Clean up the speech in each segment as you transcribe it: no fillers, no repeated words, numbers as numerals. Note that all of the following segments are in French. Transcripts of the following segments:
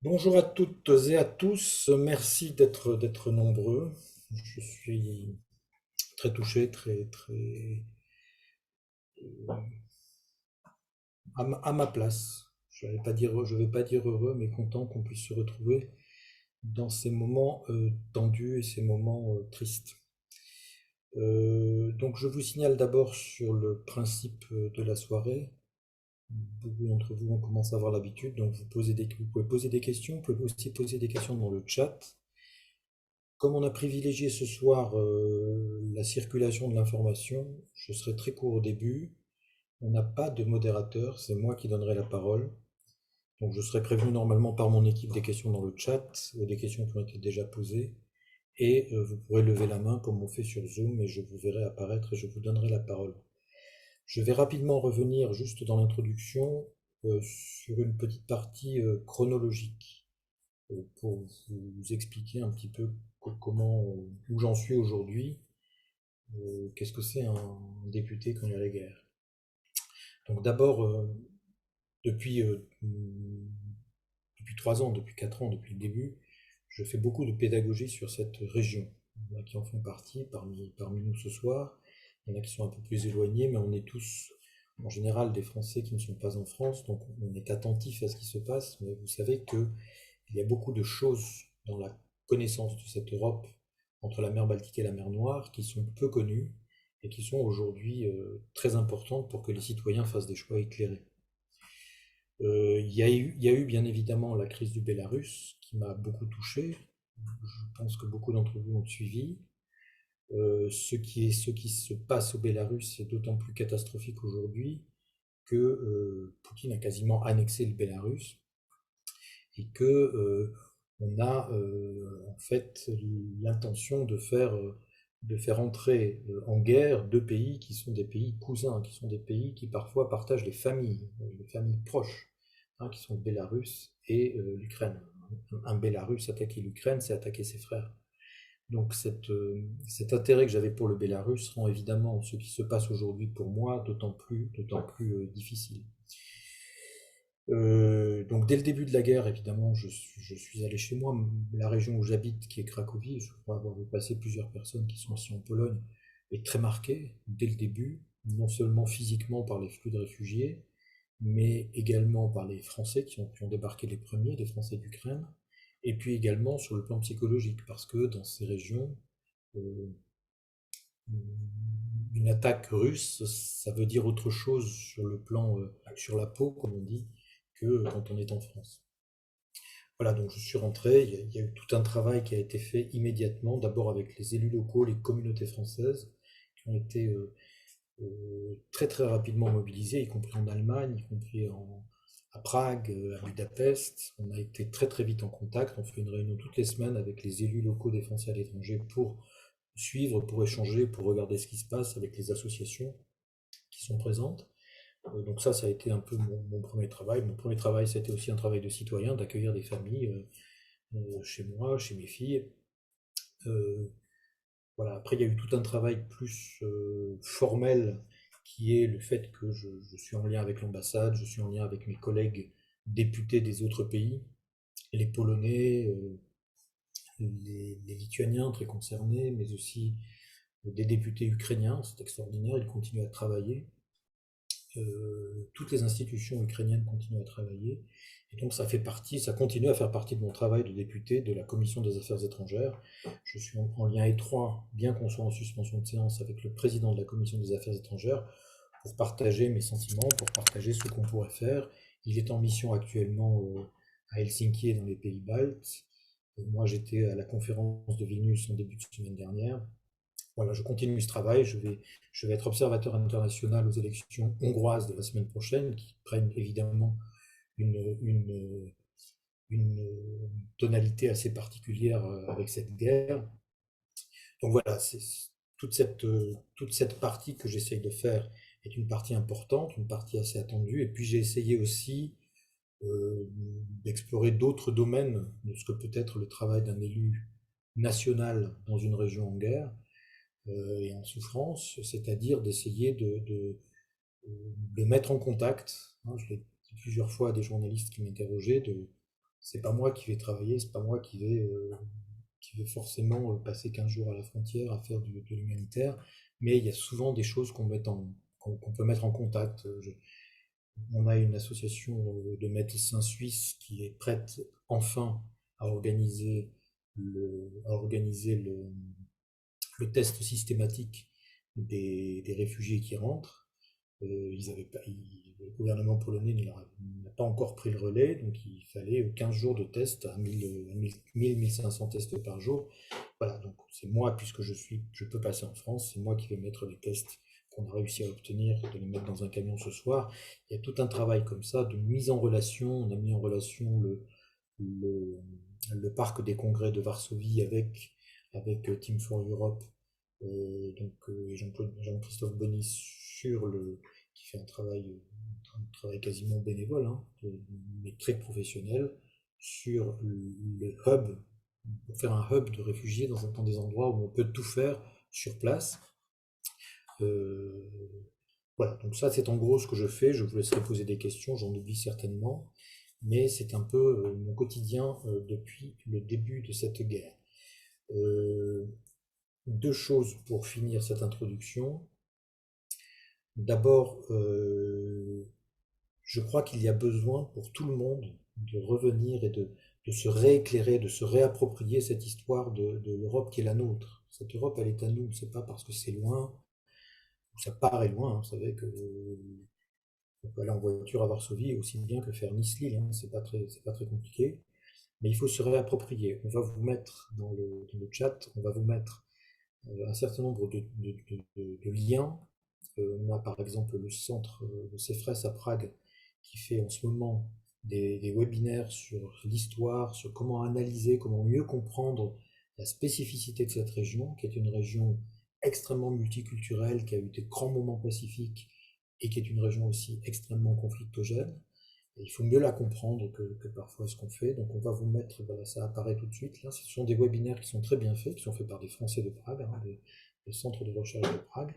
Bonjour à toutes et à tous, merci d'être nombreux. Je suis très touché, très à ma place. Je vais pas dire heureux, mais content qu'on puisse se retrouver dans ces moments tendus et ces moments tristes. Donc je vous signale d'abord sur le principe de la soirée. Beaucoup d'entre vous, on commence à avoir l'habitude, donc vous pouvez poser des questions, vous pouvez aussi poser des questions dans le chat. Comme on a privilégié ce soir la circulation de l'information, je serai très court au début. On n'a pas de modérateur, c'est moi qui donnerai la parole. Donc je serai prévenu normalement par mon équipe des questions dans le chat, des questions qui ont été déjà posées. Et vous pourrez lever la main comme on fait sur Zoom et je vous verrai apparaître et je vous donnerai la parole. Je vais rapidement revenir juste dans l'introduction sur une petite partie chronologique pour vous expliquer un petit peu comment, où j'en suis aujourd'hui. Qu'est-ce que c'est un député quand il y a la guerre? Donc d'abord, depuis, euh, depuis 3 ans, depuis 4 ans, depuis le début, je fais beaucoup de pédagogie sur cette région. Il y en a qui en font partie parmi nous ce soir. Il y en a qui sont un peu plus éloignés, mais on est tous, en général, des Français qui ne sont pas en France, donc on est attentif à ce qui se passe. Mais vous savez qu'il y a beaucoup de choses dans la connaissance de cette Europe entre la mer Baltique et la mer Noire qui sont peu connues et qui sont aujourd'hui très importantes pour que les citoyens fassent des choix éclairés. Il y a eu bien évidemment la crise du Bélarus qui m'a beaucoup touché. Je pense que beaucoup d'entre vous ont suivi. Ce qui se passe au Bélarus est d'autant plus catastrophique aujourd'hui que Poutine a quasiment annexé le Bélarus et que on a en fait l'intention de faire entrer en guerre deux pays qui sont des pays cousins, qui sont des pays qui parfois partagent les familles proches, hein, qui sont le Bélarus et l'Ukraine. Un Bélarus attaquer l'Ukraine, c'est attaquer ses frères. Donc cet intérêt que j'avais pour le Bélarus rend évidemment ce qui se passe aujourd'hui pour moi d'autant plus difficile. Donc dès le début de la guerre, évidemment, je suis allé chez moi. La région où j'habite, qui est Cracovie, je crois avoir vu passer plusieurs personnes qui sont ici en Pologne, est très marquée dès le début, non seulement physiquement par les flux de réfugiés, mais également par les Français qui ont débarqué les premiers, les Français d'Ukraine, et puis également sur le plan psychologique, parce que dans ces régions, euh, une attaque russe, ça veut dire autre chose sur le plan, sur la peau, comme on dit, que quand on est en France. Voilà, donc je suis rentré, il y a eu tout un travail qui a été fait immédiatement, d'abord avec les élus locaux, les communautés françaises, qui ont été très très rapidement mobilisés, y compris en Allemagne, y compris à Prague, à Budapest. On a été très très vite en contact, on fait une réunion toutes les semaines avec les élus locaux des Français à l'étranger pour suivre, pour échanger, pour regarder ce qui se passe avec les associations qui sont présentes. Donc ça a été un peu mon premier travail. Mon premier travail, c'était aussi un travail de citoyen, d'accueillir des familles chez moi, chez mes filles. Euh, voilà. Après, il y a eu tout un travail plus formel qui est le fait que je suis en lien avec l'ambassade, je suis en lien avec mes collègues députés des autres pays, les Polonais, les Lituaniens très concernés, mais aussi des députés ukrainiens. C'est extraordinaire, ils continuent à travailler. Toutes les institutions ukrainiennes continuent à travailler. Et donc ça fait partie, ça continue à faire partie de mon travail de député de la Commission des Affaires étrangères. Je suis en lien étroit, bien qu'on soit en suspension de séance, avec le président de la Commission des Affaires étrangères pour partager mes sentiments, pour partager ce qu'on pourrait faire. Il est en mission actuellement à Helsinki et dans les pays baltes. Moi, j'étais à la conférence de Vilnius en début de semaine dernière. Voilà, je continue ce travail. Je vais être observateur international aux élections hongroises de la semaine prochaine, qui prennent évidemment une, une, une tonalité assez particulière avec cette guerre. Donc voilà, toute cette partie que j'essaye de faire est une partie importante, une partie assez attendue. Et puis j'ai essayé aussi euh, d'explorer d'autres domaines de ce que peut être le travail d'un élu national dans une région en guerre et en souffrance, c'est-à-dire d'essayer de mettre en contact, hein, je l'ai dit plusieurs fois à des journalistes qui m'interrogeaient, C'est pas moi qui vais travailler, c'est pas moi qui vais forcément passer 15 jours à la frontière à faire de l'humanitaire, mais il y a souvent des choses qu'on peut mettre en contact. On a une association de médecins suisses qui est prête enfin à à organiser le test systématique des réfugiés qui rentrent. Ils avaient pas, le gouvernement polonais n'a pas encore pris le relais, donc il fallait 15 jours de tests à 1000-1500 tests par jour. Voilà, donc c'est moi, puisque je peux passer en France, c'est moi qui vais mettre les tests qu'on a réussi à obtenir, de les mettre dans un camion ce soir. Il y a tout un travail comme ça de mise en relation. On a mis en relation le, le parc des congrès de Varsovie avec Team for Europe, et Jean-Christophe Bonis qui fait un travail quasiment bénévole, hein, mais très professionnel, sur le hub, pour faire un hub de réfugiés dans des endroits où on peut tout faire sur place. Euh, voilà, donc ça c'est en gros ce que je fais. Je vous laisserai poser des questions, j'en oublie certainement, mais c'est un peu mon quotidien depuis le début de cette guerre. Euh, Deux choses pour finir cette introduction. D'abord, je crois qu'il y a besoin pour tout le monde de revenir et de se rééclairer, de se réapproprier cette histoire de l'Europe qui est la nôtre. Cette Europe, elle est à nous, c'est pas parce que c'est loin, ou ça paraît loin, hein. Vous savez que on peut aller en voiture à Varsovie aussi bien que faire Nice-Lille, hein. C'est pas très compliqué. Mais il faut se réapproprier. On va vous mettre dans le chat, on va vous mettre un certain nombre de liens. On a par exemple le centre de CEFRES à Prague qui fait en ce moment des webinaires sur l'histoire, sur comment analyser, comment mieux comprendre la spécificité de cette région, qui est une région extrêmement multiculturelle, qui a eu des grands moments pacifiques et qui est une région aussi extrêmement conflictogène. Et il faut mieux la comprendre que parfois ce qu'on fait. Donc on va vous mettre, voilà, ça apparaît tout de suite. Là, ce sont des webinaires qui sont très bien faits, qui sont faits par des Français de Prague, hein, le centre de recherche de Prague,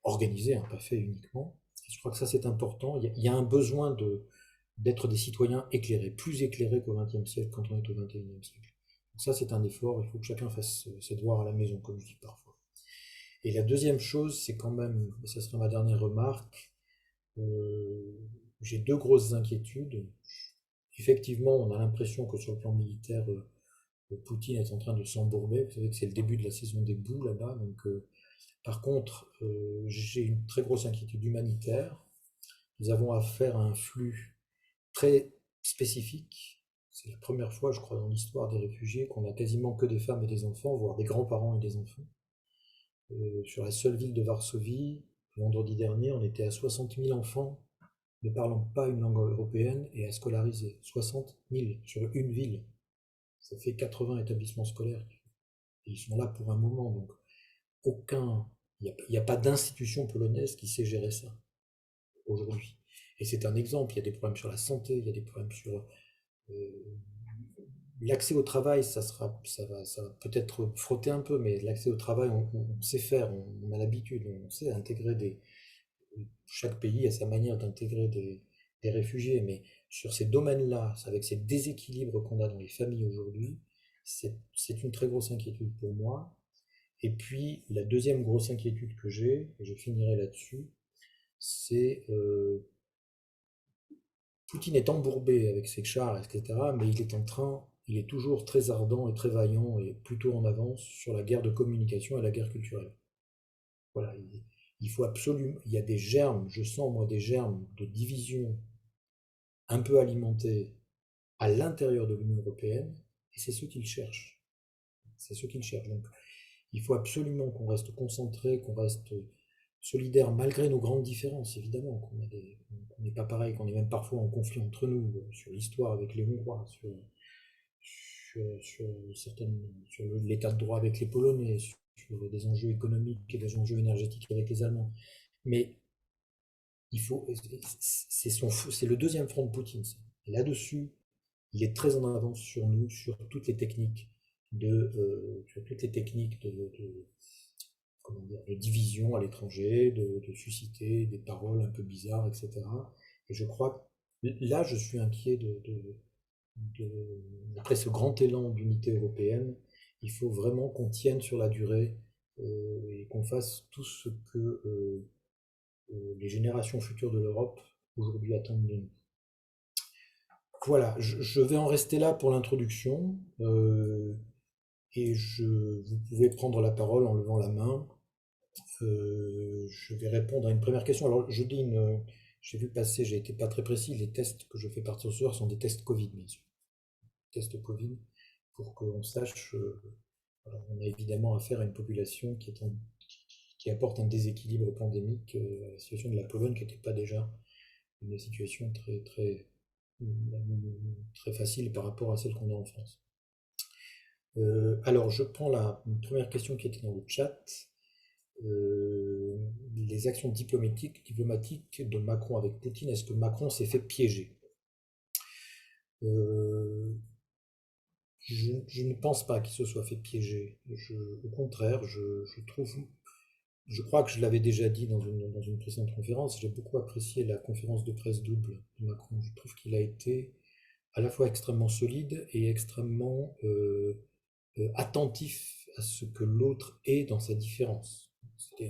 organisés, hein, pas fait uniquement. Et je crois que ça c'est important. Il y a un besoin d'être des citoyens éclairés, plus éclairés qu'au XXe siècle quand on est au XXIe siècle. Donc ça c'est un effort, il faut que chacun fasse ses devoirs à la maison, comme je dis parfois. Et la deuxième chose, c'est quand même, et ça sera ma dernière remarque, euh, j'ai deux grosses inquiétudes. Effectivement, on a l'impression que sur le plan militaire, Poutine est en train de s'embourber. Vous savez que c'est le début de la saison des boues là-bas. Donc, par contre, j'ai une très grosse inquiétude humanitaire. Nous avons affaire à un flux très spécifique. C'est la première fois, je crois, dans l'histoire des réfugiés qu'on a quasiment que des femmes et des enfants, voire des grands-parents et des enfants. Sur la seule ville de Varsovie, vendredi dernier, on était à 60 000 enfants ne parlant pas une langue européenne et à scolariser. 60 000 sur une ville. Ça fait 80 établissements scolaires. Et ils sont là pour un moment. Donc, aucun. Il n'y a pas d'institution polonaise qui sait gérer ça aujourd'hui. Et c'est un exemple. Il y a des problèmes sur la santé, il y a des problèmes sur euh, l'accès au travail. Ça va peut-être frotter un peu, mais l'accès au travail, on sait faire, on a l'habitude, on sait intégrer chaque pays a sa manière d'intégrer des réfugiés, mais sur ces domaines-là, avec ces déséquilibres qu'on a dans les familles aujourd'hui, c'est une très grosse inquiétude pour moi. Et puis, la deuxième grosse inquiétude que j'ai, et je finirai là-dessus, c'est Poutine est embourbé avec ses chars, etc., mais il est toujours très ardent et très vaillant et plutôt en avance sur la guerre de communication et la guerre culturelle. Voilà, il faut absolument, il y a des germes, je sens moi des germes de division un peu alimentés à l'intérieur de l'Union européenne, et c'est ce qu'ils cherchent. C'est ce qu'ils cherchent. Donc, il faut absolument qu'on reste concentré, qu'on reste solidaire malgré nos grandes différences, évidemment, qu'on n'est pas pareil, qu'on est même parfois en conflit entre nous sur l'histoire avec les Hongrois, sur l'état de droit avec les Polonais, sur des enjeux économiques et des enjeux énergétiques avec les Allemands. Mais il faut, c'est le deuxième front de Poutine. Et là-dessus, il est très en avance sur nous, sur toutes les techniques sur toutes les techniques comment dire, de division à l'étranger, de susciter des paroles un peu bizarres, etc. Et je crois, là, je suis inquiet après ce grand élan d'unité européenne, il faut vraiment qu'on tienne sur la durée et qu'on fasse tout ce que les générations futures de l'Europe aujourd'hui attendent de nous. Voilà, je vais en rester là pour l'introduction et vous pouvez prendre la parole en levant la main. Je vais répondre à une première question. Alors, j'ai vu passer, j'ai été pas très précis, les tests que je fais partir ce soir sont des tests Covid, bien sûr. Tests Covid, pour qu'on sache, voilà, on a évidemment affaire à une population qui apporte un déséquilibre pandémique à la situation de la Pologne, qui n'était pas déjà une situation très facile par rapport à celle qu'on a en France. Alors, je prends une première question qui était dans le chat. Les actions diplomatiques de Macron avec Poutine, est-ce que Macron s'est fait piéger? Je ne pense pas qu'il se soit fait piéger. Au contraire, je crois que je l'avais déjà dit dans une précédente conférence, j'ai beaucoup apprécié la conférence de presse double de Macron. Je trouve qu'il a été à la fois extrêmement solide et extrêmement attentif à ce que l'autre est dans sa différence. C'est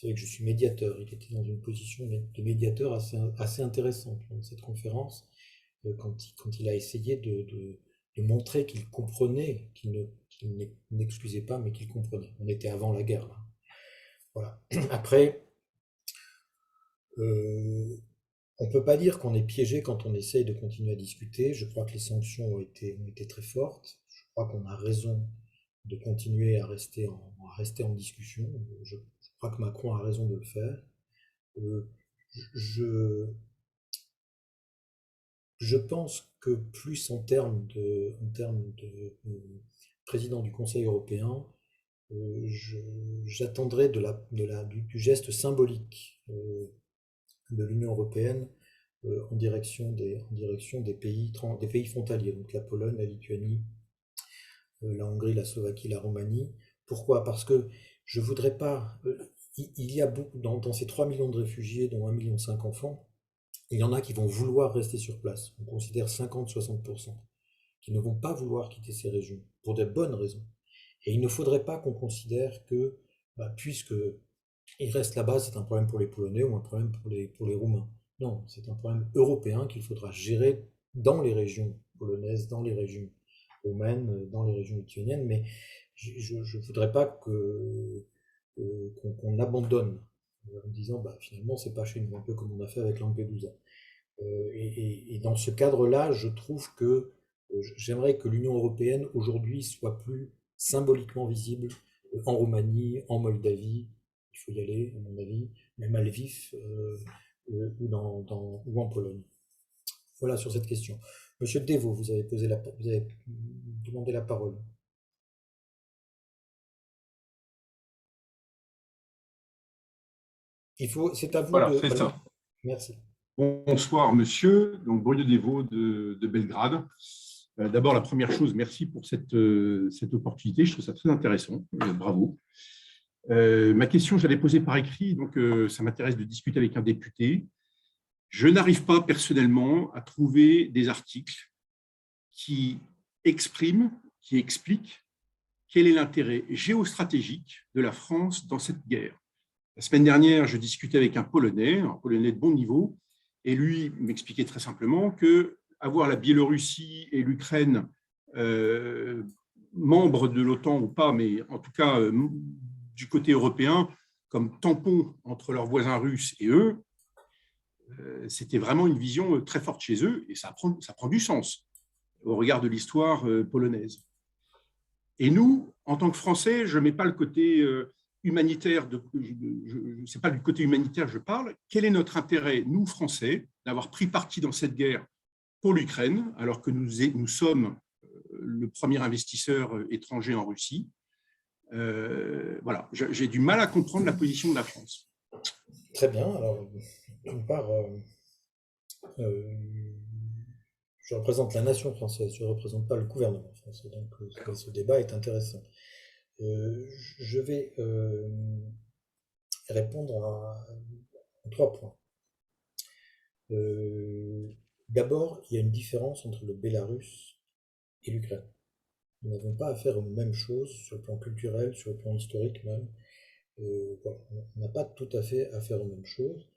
vrai que je suis médiateur, il était dans une position de médiateur assez intéressante dans cette conférence, quand il a essayé de montrer qu'il comprenait, qu'il n'excusait pas, mais qu'il comprenait. On était avant la guerre, là. Voilà. Après, on ne peut pas dire qu'on est piégé quand on essaye de continuer à discuter. Je crois que les sanctions ont été très fortes. Je crois qu'on a raison de continuer à rester en discussion. Je crois que Macron a raison de le faire. Euh, je, je pense que plus en termes de président du Conseil européen, j'attendrai du geste symbolique de l'Union européenne des pays frontaliers, donc la Pologne, la Lituanie, la Hongrie, la Slovaquie, la Roumanie. Pourquoi? Parce que je voudrais pas. Il y a beaucoup, dans ces 3 millions de réfugiés, dont 1,5 million enfants, il y en a qui vont vouloir rester sur place. On considère 50-60%, qui ne vont pas vouloir quitter ces régions, pour de bonnes raisons. Et il ne faudrait pas qu'on considère que, puisque ils restent là-bas, c'est un problème pour les Polonais ou un problème pour les Roumains. Non, c'est un problème européen qu'il faudra gérer dans les régions polonaises, dans les régions roumaines, dans les régions lituaniennes, mais je ne voudrais pas qu'on abandonne en disant finalement c'est pas chez nous, un peu comme on a fait avec Lampedusa. Et dans ce cadre-là, je trouve que j'aimerais que l'Union européenne aujourd'hui soit plus symboliquement visible en Roumanie, en Moldavie, il faut y aller, à mon avis, même à Lviv ou en Pologne. Voilà sur cette question. Monsieur Devaux, vous avez demandé la parole. C'est à vous Voilà, de. c'est Voilà. ça. Merci. Bonsoir, monsieur. Donc, Bruno Devaux de Belgrade. D'abord, la première chose, merci pour cette opportunité. Je trouve ça très intéressant. Bravo. Ma question, je l'ai posée par écrit, donc ça m'intéresse de discuter avec un député. Je n'arrive pas personnellement à trouver des articles qui expriment, qui expliquent quel est l'intérêt géostratégique de la France dans cette guerre. La semaine dernière, je discutais avec un Polonais de bon niveau, et lui m'expliquait très simplement que avoir la Biélorussie et l'Ukraine membres de l'OTAN ou pas, mais en tout cas du côté européen, comme tampon entre leurs voisins russes et eux, c'était vraiment une vision très forte chez eux, et ça prend du sens au regard de l'histoire polonaise. Et nous, en tant que Français, je ne mets pas le côté humanitaire, ce n'est pas du côté humanitaire que je parle. Quel est notre intérêt, nous, Français, d'avoir pris parti dans cette guerre pour l'Ukraine, alors que nous sommes le premier investisseur étranger en Russie? Voilà, j'ai du mal à comprendre la position de la France. Très bien. Alors, d'une part, je représente la nation française, je ne représente pas le gouvernement français, donc ce débat est intéressant. Je vais répondre en 3 points. D'abord, il y a une différence entre le Bélarus et l'Ukraine. Nous n'avons pas affaire aux mêmes choses sur le plan culturel, sur le plan historique même. Voilà, on n'a pas tout à fait affaire aux mêmes choses.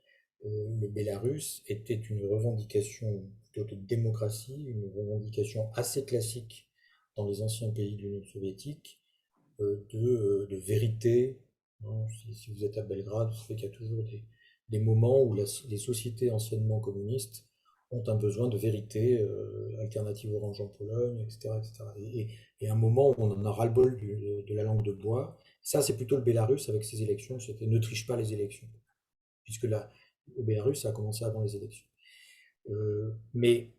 Le Bélarus était une revendication plutôt de démocratie, une revendication assez classique dans les anciens pays de l'Union soviétique, de vérité. Hein. Si vous êtes à Belgrade, vous savez qu'il y a toujours des moments où les sociétés anciennement communistes ont un besoin de vérité, alternative orange en Pologne, etc. etc. Et un moment où on en a ras-le-bol de la langue de bois. Ça, c'est plutôt le Bélarus avec ses élections. C'était ne triche pas les élections. Puisque là, au Bélarus, ça a commencé avant les élections. Mais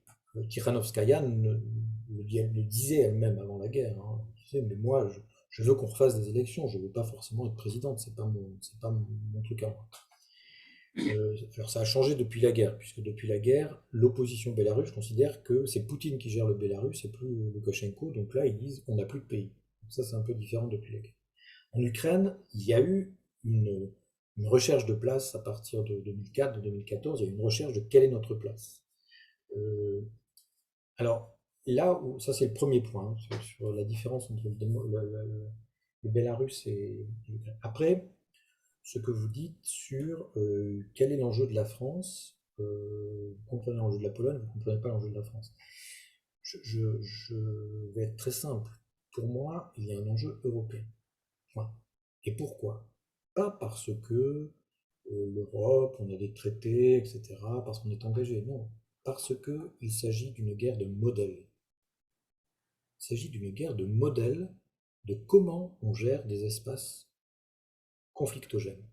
Tikhanovskaya le disait elle-même avant la guerre. Hein. Elle disait, mais moi, je veux qu'on refasse des élections. Je ne veux pas forcément être présidente. C'est pas mon truc à moi. Alors ça a changé depuis la guerre, puisque depuis la guerre, l'opposition bélarusse considère que c'est Poutine qui gère le Bélarus et plus Loukachenko. Donc là, ils disent on n'a plus de pays. Donc ça, c'est un peu différent depuis la guerre. En Ukraine, il y a eu une recherche de place à partir de 2004, de 2014. Il y a eu une recherche de quelle est notre place. Euh, alors là, où, ça c'est le premier point, hein, sur la différence entre le Bélarus et l'Ukraine. Après, ce que vous dites sur quel est l'enjeu de la France, vous comprenez l'enjeu de la Pologne, vous ne comprenez pas l'enjeu de la France. Je vais être très simple. Pour moi, il y a un enjeu européen. Point. Et pourquoi? Pas parce que l'Europe, on a des traités, etc., parce qu'on est engagé, non. Parce qu'il s'agit d'une guerre de modèle. Il s'agit d'une guerre de modèle de comment on gère des espaces conflictogènes,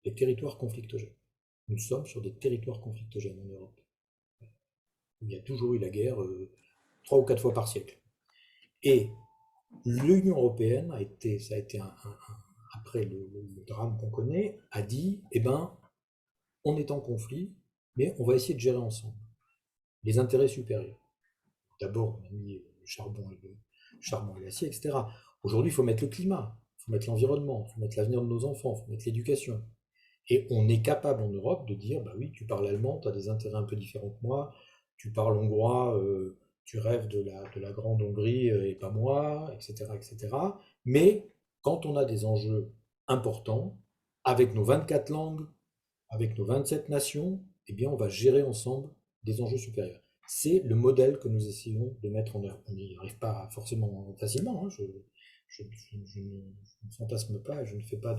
des territoires conflictogènes. Nous sommes sur des territoires conflictogènes en Europe. Il y a toujours eu la guerre 3 ou 4 fois par siècle. Et l'Union européenne a été, ça a été après le drame qu'on connaît, a dit, eh ben, on est en conflit, mais on va essayer de gérer ensemble les intérêts supérieurs. D'abord, on a mis charbon et l'acier, etc. Aujourd'hui, il faut mettre le climat, il faut mettre l'environnement, il faut mettre l'avenir de nos enfants, il faut mettre l'éducation. Et on est capable en Europe de dire, bah oui, tu parles allemand, tu as des intérêts un peu différents que moi, tu parles hongrois, tu rêves de la grande Hongrie et pas moi, etc., etc. Mais quand on a des enjeux importants, avec nos 24 langues, avec nos 27 nations, eh bien, on va gérer ensemble des enjeux supérieurs. C'est le modèle que nous essayons de mettre en œuvre. On n'y arrive pas forcément facilement. Hein. Je ne fantasme pas, je ne fais pas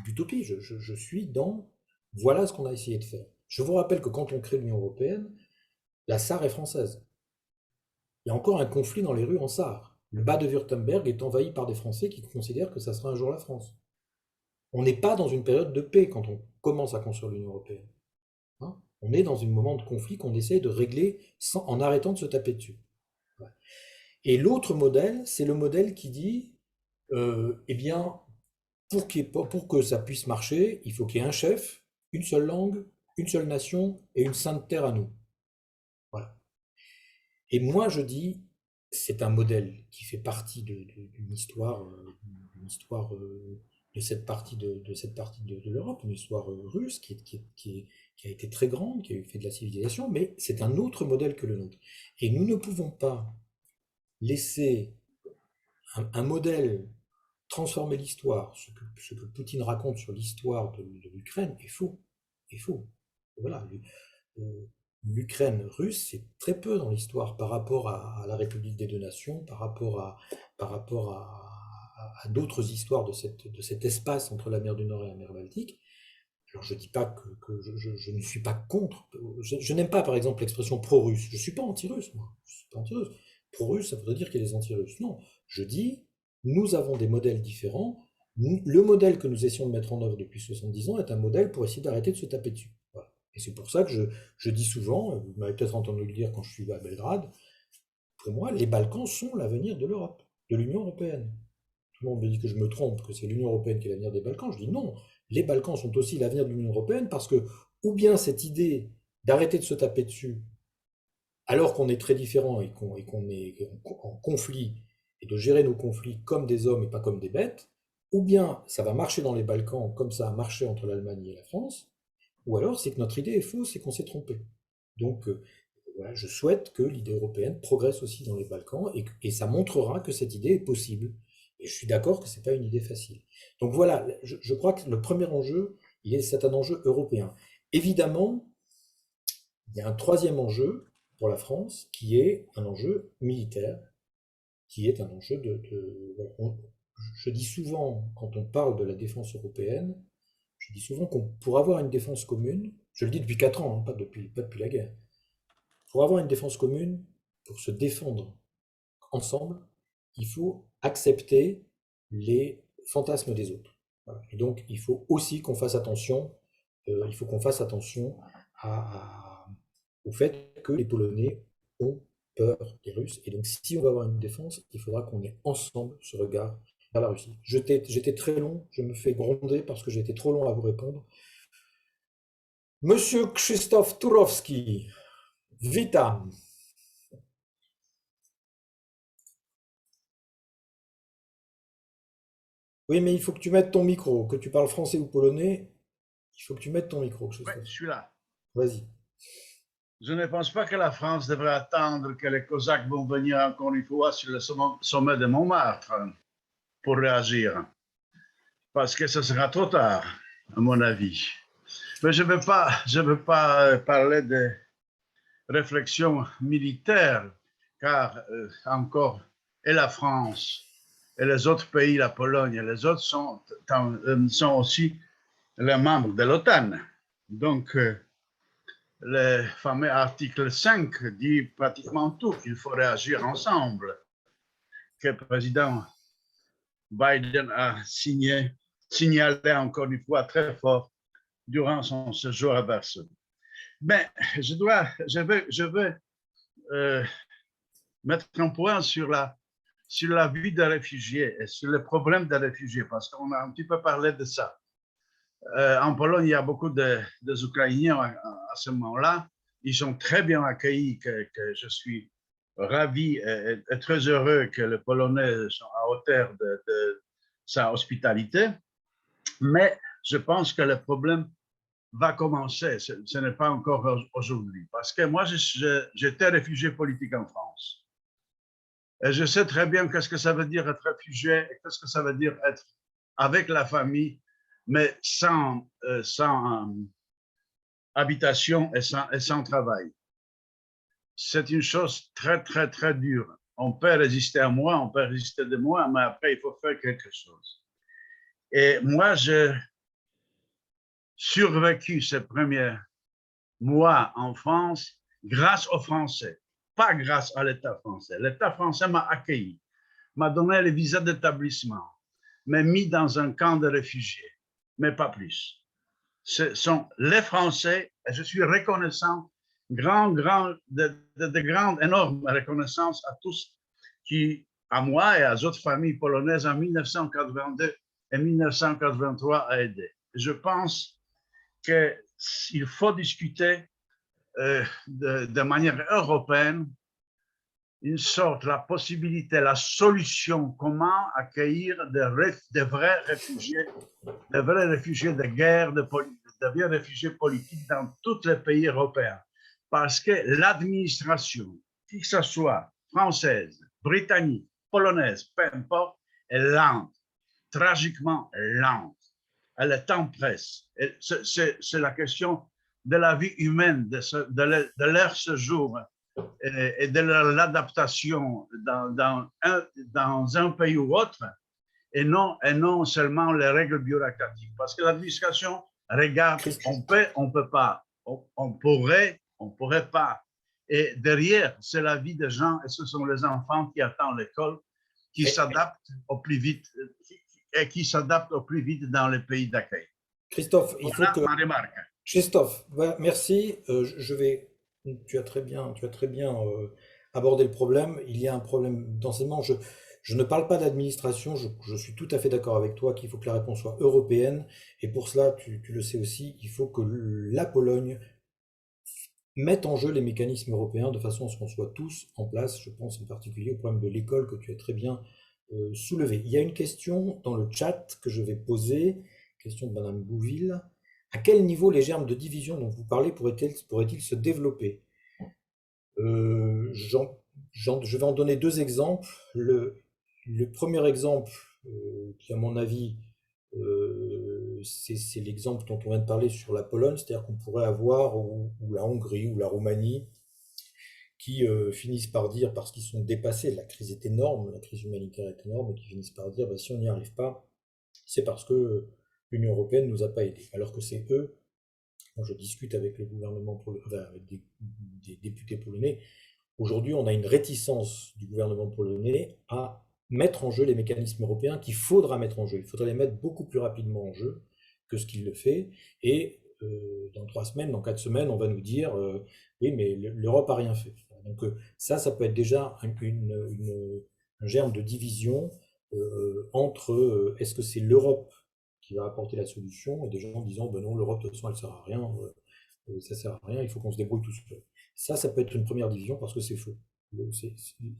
d'utopie. Je suis dans voilà ce qu'on a essayé de faire. Je vous rappelle que quand on crée l'Union européenne, la Sarre est française. Il y a encore un conflit dans les rues en Sarre. Le bas de Wurtemberg est envahi par des Français qui considèrent que ça sera un jour la France. On n'est pas dans une période de paix quand on commence à construire l'Union européenne. Hein. On est dans un moment de conflit qu'on essaie de régler en arrêtant de se taper dessus. Ouais. Et l'autre modèle, c'est le modèle qui dit, eh bien, pour que ça puisse marcher, il faut qu'il y ait un chef, une seule langue, une seule nation et une sainte terre à nous. Voilà. Et moi, je dis, c'est un modèle qui fait partie d'une histoire de cette partie de l'Europe, une histoire russe qui a été très grande, qui a fait de la civilisation, mais c'est un autre modèle que le nôtre. Et nous ne pouvons pas laisser un modèle transformer l'histoire. Ce que Poutine raconte sur l'histoire de l'Ukraine est faux. Est faux. Voilà. L'Ukraine russe, c'est très peu dans l'histoire par rapport à la République des deux nations, par rapport à d'autres histoires de cet espace entre la mer du Nord et la mer Baltique. Alors je ne dis pas que je ne suis pas contre. Je n'aime pas par exemple l'expression pro-russe. Je ne suis pas anti-russe, moi. Je suis pas anti-russe. Pro-russe, ça voudrait dire qu'il y a des anti-russes. Non, je dis, nous avons des modèles différents. Le modèle que nous essayons de mettre en œuvre depuis 70 ans est un modèle pour essayer d'arrêter de se taper dessus. Voilà. Et c'est pour ça que je dis souvent, vous m'avez peut-être entendu le dire quand je suis à Belgrade, pour moi, les Balkans sont l'avenir de l'Europe, de l'Union européenne. Tout le monde me dit que je me trompe, que c'est l'Union européenne qui est l'avenir des Balkans. Je dis non, les Balkans sont aussi l'avenir de l'Union européenne parce que, ou bien cette idée d'arrêter de se taper dessus alors qu'on est très différents et qu'on est en conflit et de gérer nos conflits comme des hommes et pas comme des bêtes, ou bien ça va marcher dans les Balkans comme ça a marché entre l'Allemagne et la France, ou alors c'est que notre idée est fausse et qu'on s'est trompé. Donc, voilà, je souhaite que l'idée européenne progresse aussi dans les Balkans et ça montrera que cette idée est possible. Et je suis d'accord que ce n'est pas une idée facile. Donc voilà, je crois que le premier enjeu, c'est un enjeu européen. Évidemment, il y a un troisième enjeu pour la France qui est un enjeu militaire, qui est un enjeu je dis souvent, quand on parle de la défense européenne, je dis souvent qu'on pour avoir une défense commune, je le dis depuis 4 ans, hein, pas depuis la guerre, pour avoir une défense commune, pour se défendre ensemble, il faut accepter les fantasmes des autres. Voilà. Et donc, il faut aussi qu'on fasse attention, il faut qu'on fasse attention au fait que les Polonais ont peur des Russes. Et donc, si on va avoir une défense, il faudra qu'on ait ensemble ce regard vers la Russie. J'étais très long, je me fais gronder parce que j'ai été trop long à vous répondre. Monsieur Krzysztof Turowski, witam. Oui, mais il faut que tu mettes ton micro, que tu parles français ou polonais, il faut que tu mettes ton micro, Oui, Christophe. je suis là. Vas-y. Je ne pense pas que la France devrait attendre que les Cosaques vont venir encore une fois sur le sommet de Montmartre pour réagir, parce que ce sera trop tard, à mon avis. Mais je ne veux pas parler de réflexion militaire, car encore, et la France, et les autres pays, la Pologne, et les autres sont aussi les membres de l'OTAN. Donc, le fameux article 5 dit pratiquement tout, qu'il faut réagir ensemble, que le président Biden a signalé encore une fois très fort durant son séjour à Varsovie. Mais je veux mettre un point sur la vie des réfugiés et sur le problème des réfugiés, parce qu'on a un petit peu parlé de ça. En Pologne, il y a beaucoup d'Ukrainiens à ce moment-là. Ils sont très bien accueillis, que je suis ravi et très heureux que les Polonais sont à hauteur de sa hospitalité. Mais je pense que le problème va commencer. Ce n'est pas encore aujourd'hui. Parce que moi, j'étais réfugié politique en France. Et je sais très bien qu'est-ce que ça veut dire être réfugié et qu'est-ce que ça veut dire être avec la famille, mais sans habitation et sans travail. C'est une chose très, très, très dure. On peut résister à moi, on peut résister de moi, mais après, il faut faire quelque chose. Et moi, j'ai survécu ces premiers mois en France grâce aux Français, pas grâce à l'État français. L'État français m'a accueilli, m'a donné le visa d'établissement, m'a mis dans un camp de réfugiés, mais pas plus. Ce sont les Français, et je suis reconnaissant, de grande, énorme reconnaissance à tous qui, à moi et aux autres familles polonaises en 1982 et 1983 a aidé. Je pense qu'il faut discuter de manière européenne la possibilité, la solution, comment accueillir des vrais réfugiés de guerre, de vrais réfugiés politiques dans tous les pays européens. Parce que l'administration, qui que ce soit française, britannique, polonaise, peu importe, est lente, tragiquement lente. Le temps presse. C'est la question de la vie humaine, de leur séjour et de l'adaptation dans un pays ou autre, et non seulement les règles bureaucratiques. Parce que l'administration regarde, on peut pas, on pourrait pas. Et derrière, c'est la vie des gens, et ce sont les enfants qui attendent l'école, qui s'adaptent au plus vite dans les pays d'accueil. Christophe, il faut Voilà que... ma remarque. Christophe, merci. Tu as très bien abordé le problème. Il y a un problème d'enseignement. Je ne parle pas d'administration. Je suis tout à fait d'accord avec toi qu'il faut que la réponse soit européenne. Et pour cela, tu le sais aussi, il faut que la Pologne mette en jeu les mécanismes européens de façon à ce qu'on soit tous en place. Je pense en particulier au problème de l'école que tu as très bien soulevé. Il y a une question dans le chat que je vais poser, question de Madame Bouville. À quel niveau les germes de division dont vous parlez pourraient-ils se développer? Je vais en donner deux exemples. Le premier exemple, qui à mon avis, c'est l'exemple dont on vient de parler sur la Pologne, c'est-à-dire qu'on pourrait avoir, ou la Hongrie ou la Roumanie, qui finissent par dire, parce qu'ils sont dépassés, la crise est énorme, la crise humanitaire est énorme, et qui finissent par dire, bah, si on n'y arrive pas, c'est parce que l'Union européenne ne nous a pas aidés. Alors que c'est eux, quand je discute avec le gouvernement, avec des députés polonais, aujourd'hui on a une réticence du gouvernement polonais à mettre en jeu les mécanismes européens qu'il faudra mettre en jeu. Il faudrait les mettre beaucoup plus rapidement en jeu que ce qu'il le fait. Et dans 3 semaines, dans 4 semaines, on va nous dire oui, mais l'Europe n'a rien fait. Donc ça peut être déjà un germe de division entre est-ce que c'est l'Europe qui va apporter la solution et des gens disant ben non, l'Europe de toute façon elle sert à rien, ça sert à rien, il faut qu'on se débrouille tout seul. Ça peut être une première division parce que c'est faux.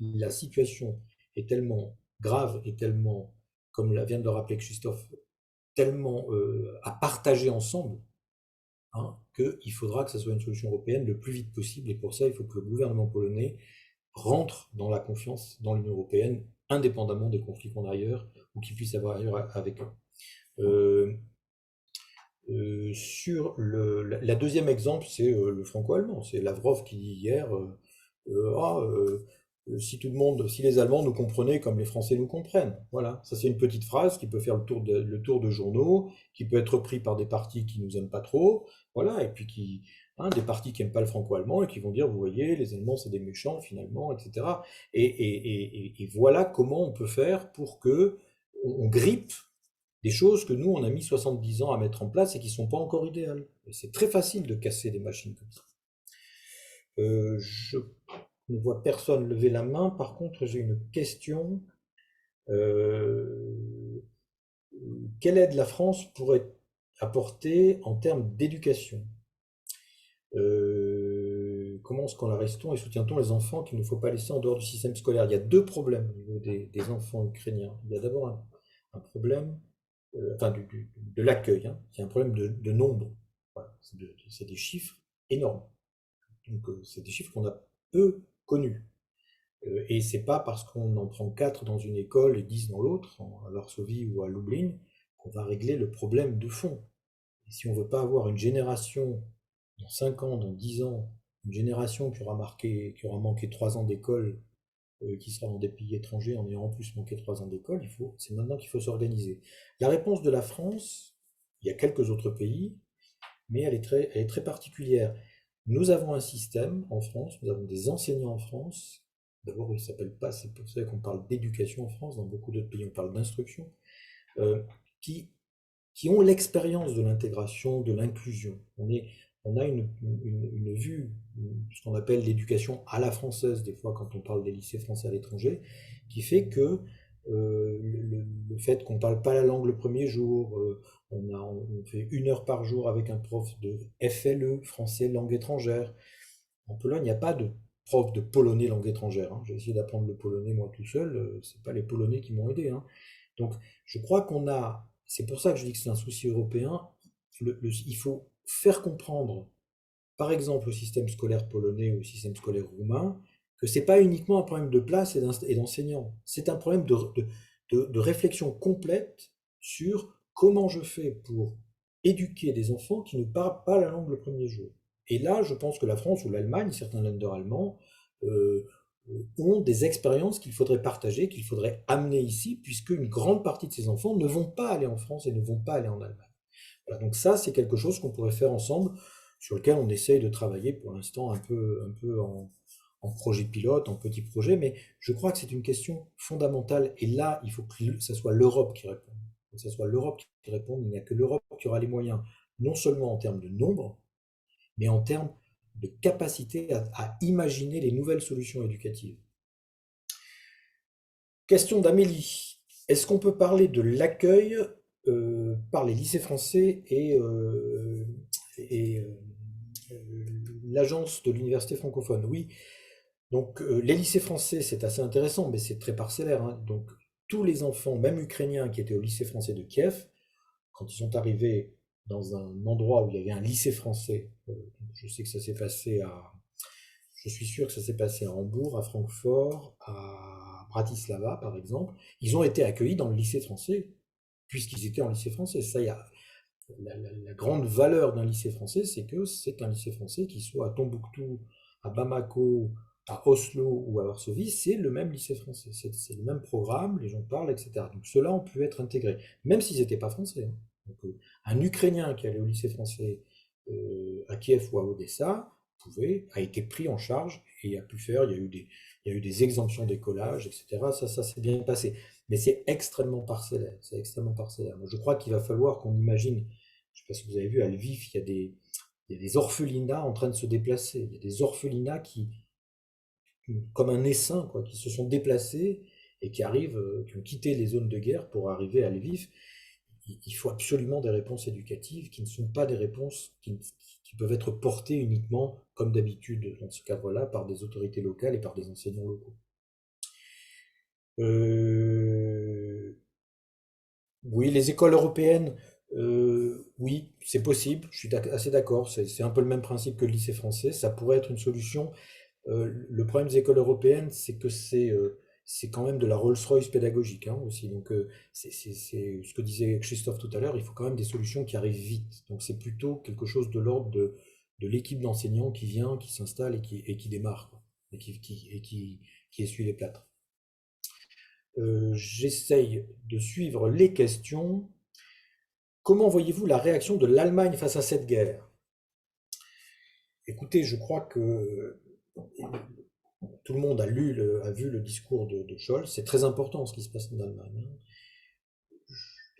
La situation est tellement grave et tellement, comme vient de le rappeler Christophe, tellement à partager ensemble, hein, qu'il faudra que ça soit une solution européenne le plus vite possible. Et pour ça, il faut que le gouvernement polonais rentre dans la confiance dans l'Union européenne, indépendamment des conflits qu'on a ailleurs ou qu'il puisse avoir ailleurs avec eux. Sur la deuxième exemple, c'est le franco-allemand. C'est Lavrov qui dit hier si les Allemands nous comprenaient comme les Français nous comprennent. Voilà, ça c'est une petite phrase qui peut faire le tour de journaux, qui peut être repris par des partis qui nous aiment pas trop, voilà, et puis des partis qui n'aiment pas le franco-allemand et qui vont dire, vous voyez, les Allemands c'est des méchants finalement, etc. Et voilà comment on peut faire pour que on grippe des choses que nous, on a mis 70 ans à mettre en place et qui ne sont pas encore idéales. Et c'est très facile de casser des machines comme ça. Je ne vois personne lever la main. Par contre, j'ai une question. Quelle aide la France pourrait apporter en termes d'éducation? Comment scolarise-t-on et soutient-on les enfants qu'il ne faut pas laisser en dehors du système scolaire? Il y a deux problèmes au niveau des enfants ukrainiens. Il y a d'abord un problème de l'accueil, hein. Il y a un problème de nombre. Voilà. C'est des chiffres énormes. Donc, c'est des chiffres qu'on a peu connus. Et c'est pas parce qu'on en prend 4 dans une école et 10 dans l'autre, à Varsovie ou à Lublin, qu'on va régler le problème de fond. Et si on veut pas avoir une génération, dans 5 ans, dans 10 ans, une génération qui aura manqué 3 ans d'école, qui sera dans des pays étrangers en ayant en plus manqué 3 ans d'école, c'est maintenant qu'il faut s'organiser. La réponse de la France, il y a quelques autres pays, mais elle est très particulière. Nous avons un système en France, nous avons des enseignants en France. D'abord, ils ne s'appellent pas, c'est pour ça qu'on parle d'éducation en France, dans beaucoup d'autres pays on parle d'instruction, qui ont l'expérience de l'intégration, de l'inclusion. On a une vue, ce qu'on appelle l'éducation à la française, des fois quand on parle des lycées français à l'étranger, qui fait que le fait qu'on ne parle pas la langue le premier jour, on fait 1 heure par jour avec un prof de FLE, français langue étrangère. En Pologne, il n'y a pas de prof de polonais langue étrangère, hein. J'ai essayé d'apprendre le polonais moi tout seul, c'est pas les Polonais qui m'ont aidé, hein. Donc je crois c'est pour ça que je dis que c'est un souci européen, il faut faire comprendre, par exemple au système scolaire polonais ou au système scolaire roumain, que c'est pas uniquement un problème de place et d'enseignants, c'est un problème de réflexion complète sur comment je fais pour éduquer des enfants qui ne parlent pas la langue le premier jour. Et là, je pense que la France ou l'Allemagne, certains Länder allemands, ont des expériences qu'il faudrait partager, qu'il faudrait amener ici, puisque une grande partie de ces enfants ne vont pas aller en France et ne vont pas aller en Allemagne. Voilà, donc ça, c'est quelque chose qu'on pourrait faire ensemble, sur lequel on essaye de travailler pour l'instant un peu en projet pilote, en petit projet, mais je crois que c'est une question fondamentale, et là, il faut que ce soit l'Europe qui réponde. Que ce soit l'Europe qui réponde, il n'y a que l'Europe qui aura les moyens, non seulement en termes de nombre, mais en termes de capacité à imaginer les nouvelles solutions éducatives. Question d'Amélie. Est-ce qu'on peut parler de l'accueil par les lycées français et l'agence de l'université francophone? Oui. Donc les lycées français, c'est assez intéressant, mais c'est très parcellaire, hein. Donc tous les enfants, même ukrainiens, qui étaient au lycée français de Kiev, quand ils sont arrivés dans un endroit où il y avait un lycée français. Je sais que ça s'est passé je suis sûr que ça s'est passé à Hambourg, à Francfort, à Bratislava, par exemple. Ils ont été accueillis dans le lycée français, puisqu'ils étaient en lycée français. Ça, la grande valeur d'un lycée français, c'est que c'est un lycée français qui soit à Tombouctou, à Bamako, à Oslo ou à Varsovie, c'est le même lycée français. C'est le même programme, les gens parlent, etc. Donc ceux-là ont pu être intégrés, même s'ils n'étaient pas français, hein. Donc, un Ukrainien qui allait au lycée français à Kiev ou à Odessa a été pris en charge et a pu faire, il y a eu des exemptions d'écolage, etc. Ça s'est bien passé. Mais c'est extrêmement parcellaire. C'est extrêmement parcellaire. Moi, je crois qu'il va falloir qu'on imagine, je ne sais pas si vous avez vu, à Lviv, il y a des orphelinats en train de se déplacer. Il y a des orphelinats comme un essaim, quoi, qui se sont déplacés et qui arrivent, qui ont quitté les zones de guerre pour arriver à Lviv. Il faut absolument des réponses éducatives qui ne sont pas des réponses qui peuvent être portées uniquement, comme d'habitude dans ce cadre-là, par des autorités locales et par des enseignants locaux. Oui, les écoles européennes, oui, c'est possible, je suis assez d'accord, c'est un peu le même principe que le lycée français, ça pourrait être une solution. Le problème des écoles européennes, c'est que c'est quand même de la Rolls-Royce pédagogique, hein, aussi. Donc, c'est ce que disait Christophe tout à l'heure, il faut quand même des solutions qui arrivent vite. Donc, c'est plutôt quelque chose de l'ordre de l'équipe d'enseignants qui vient, qui s'installe et qui démarre, quoi, qui essuie les plâtres. J'essaye de suivre les questions. Comment voyez-vous la réaction de l'Allemagne face à cette guerre? Écoutez, je crois que tout le monde a vu le discours de Scholz. C'est très important ce qui se passe en Allemagne, hein.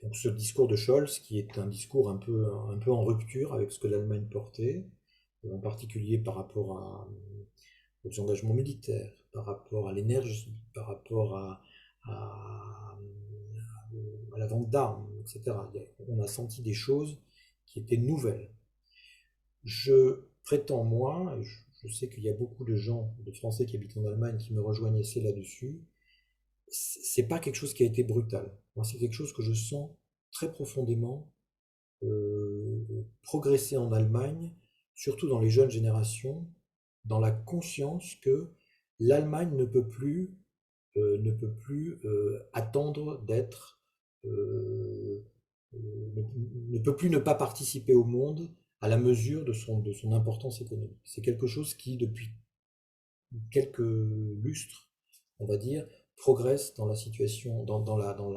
Donc ce discours de Scholz, qui est un discours un peu en rupture avec ce que l'Allemagne portait, en particulier par rapport aux engagements militaires, par rapport à l'énergie, par rapport à, à la vente d'armes, etc. On a senti des choses qui étaient nouvelles. Je prétends, moi, et je sais qu'il y a beaucoup de gens, de Français qui habitent en Allemagne, qui me rejoignent assez là-dessus, c'est pas quelque chose qui a été brutal. Moi, c'est quelque chose que je sens très profondément progresser en Allemagne, surtout dans les jeunes générations, dans la conscience que l'Allemagne ne peut plus attendre d'être, ne peut plus ne pas participer au monde à la mesure de son importance économique. C'est quelque chose qui, depuis quelques lustres, on va dire, progresse dans la situation, voilà, dans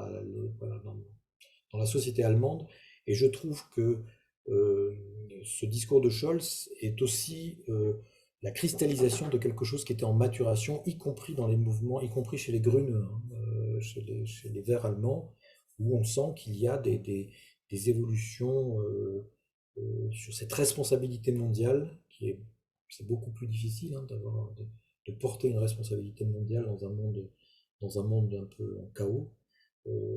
la société allemande. Et je trouve que ce discours de Scholz est aussi la cristallisation de quelque chose qui était en maturation, y compris dans les mouvements, y compris chez les Grüne, hein, chez les Verts allemands, où on sent qu'il y a des évolutions sur cette responsabilité mondiale, c'est beaucoup plus difficile, hein, de porter une responsabilité mondiale dans un monde un peu en chaos.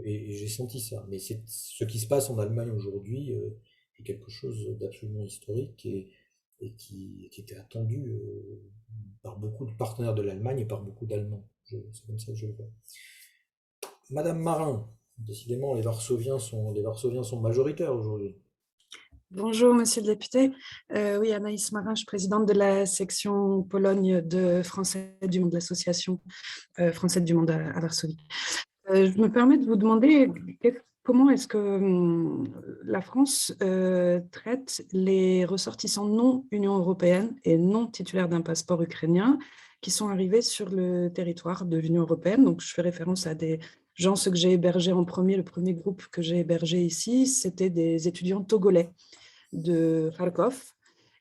Et j'ai senti ça. Mais ce qui se passe en Allemagne aujourd'hui est quelque chose d'absolument historique et qui était attendu par beaucoup de partenaires de l'Allemagne et par beaucoup d'Allemands. C'est comme ça que je le vois. Madame Marin, décidément, les Varsoviens sont majoritaires aujourd'hui. Bonjour, monsieur le député. Oui, Anaïs Marin, je suis présidente de la section Pologne de Français du Monde, l'association Française du Monde à Varsovie. Je me permets de vous demander comment est-ce que la France traite les ressortissants non Union européenne et non titulaires d'un passeport ukrainien qui sont arrivés sur le territoire de l'Union européenne. Donc, je fais référence à des gens, ceux que j'ai hébergés en premier, le premier groupe que j'ai hébergé ici, c'était des étudiants togolais de Kharkov,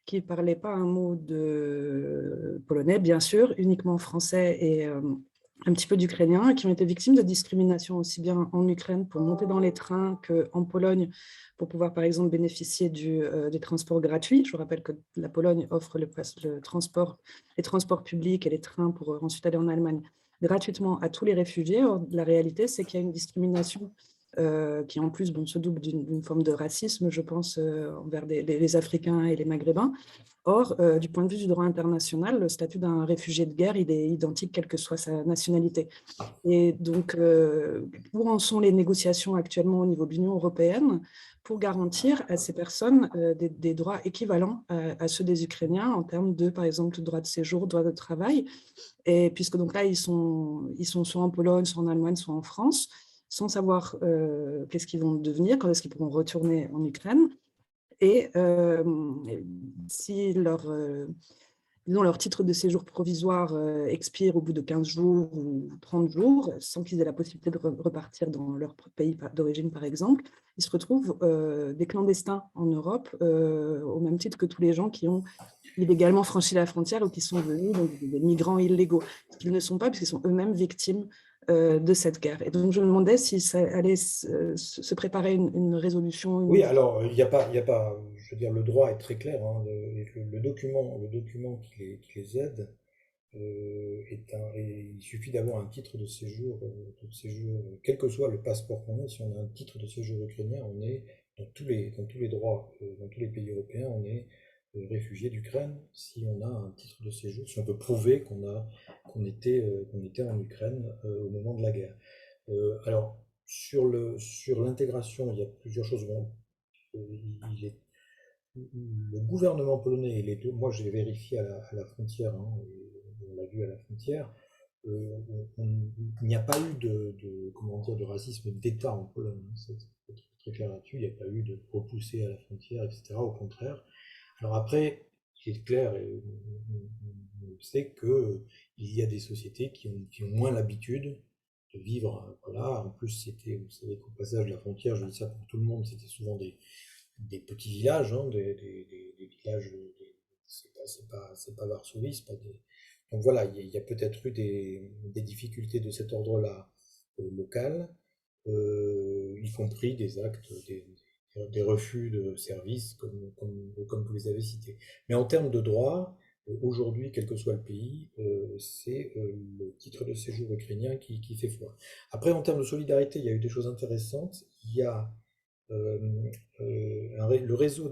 qui ne parlaient pas un mot de polonais, bien sûr, uniquement français et un petit peu d'ukrainien, qui ont été victimes de discrimination aussi bien en Ukraine pour monter dans les trains qu'en Pologne pour pouvoir, par exemple, bénéficier des transports gratuits. Je vous rappelle que la Pologne offre les transports publics et les trains pour ensuite aller en Allemagne gratuitement à tous les réfugiés. Or, la réalité, c'est qu'il y a une discrimination qui en plus se double d'une forme de racisme, je pense, envers les Africains et les Maghrébins. Or, du point de vue du droit international, le statut d'un réfugié de guerre, il est identique quelle que soit sa nationalité. Et donc, où en sont les négociations actuellement au niveau de l'Union européenne pour garantir à ces personnes des droits équivalents à ceux des Ukrainiens en termes de, par exemple, de droit de séjour, droit de travail. Et puisque donc là, ils sont soit en Pologne, soit en Allemagne, soit en France, sans savoir qu'est-ce qu'ils vont devenir, quand est-ce qu'ils pourront retourner en Ukraine. Et si leur titre de séjour provisoire expire au bout de 15 jours ou 30 jours, sans qu'ils aient la possibilité de repartir dans leur pays d'origine, par exemple, ils se retrouvent des clandestins en Europe, au même titre que tous les gens qui ont illégalement franchi la frontière ou qui sont venus, donc des migrants illégaux, ce qu'ils ne sont pas, puisqu'ils sont eux-mêmes victimes de cette guerre. Et donc, je me demandais si ça allait se préparer une résolution. Oui, alors, il n'y a pas, je veux dire, le droit est très clair, hein, le document qui les aide il suffit d'avoir un titre de séjour, quel que soit le passeport qu'on ait. Si on a un titre de séjour ukrainien, on est dans tous les droits, dans tous les pays européens, on est réfugié d'Ukraine. Si on a un titre de séjour, si on peut prouver qu'on était en Ukraine au moment de la guerre. Alors, sur l'intégration, il y a plusieurs choses. Bon, le gouvernement polonais et les deux, moi j'ai vérifié à la frontière, hein, on l'a vu à la frontière, il n'y a pas eu de racisme d'État en Pologne, hein, c'est très clair là-dessus, il n'y a pas eu de repoussé à la frontière, etc. Au contraire. Alors après, il est clair, et on sait qu'il y a des sociétés qui ont moins l'habitude de vivre, voilà. En plus, vous savez qu'au passage de la frontière, je dis ça pour tout le monde, c'était souvent des petits villages, hein, des villages, c'est pas Varsovie, c'est pas des... Donc voilà, il y a peut-être eu des difficultés de cet ordre-là local, y compris des actes, des refus de services, comme vous les avez cités. Mais en termes de droit, aujourd'hui, quel que soit le pays, c'est le titre de séjour ukrainien qui fait foi. Après, en termes de solidarité, il y a eu des choses intéressantes. Il y a le réseau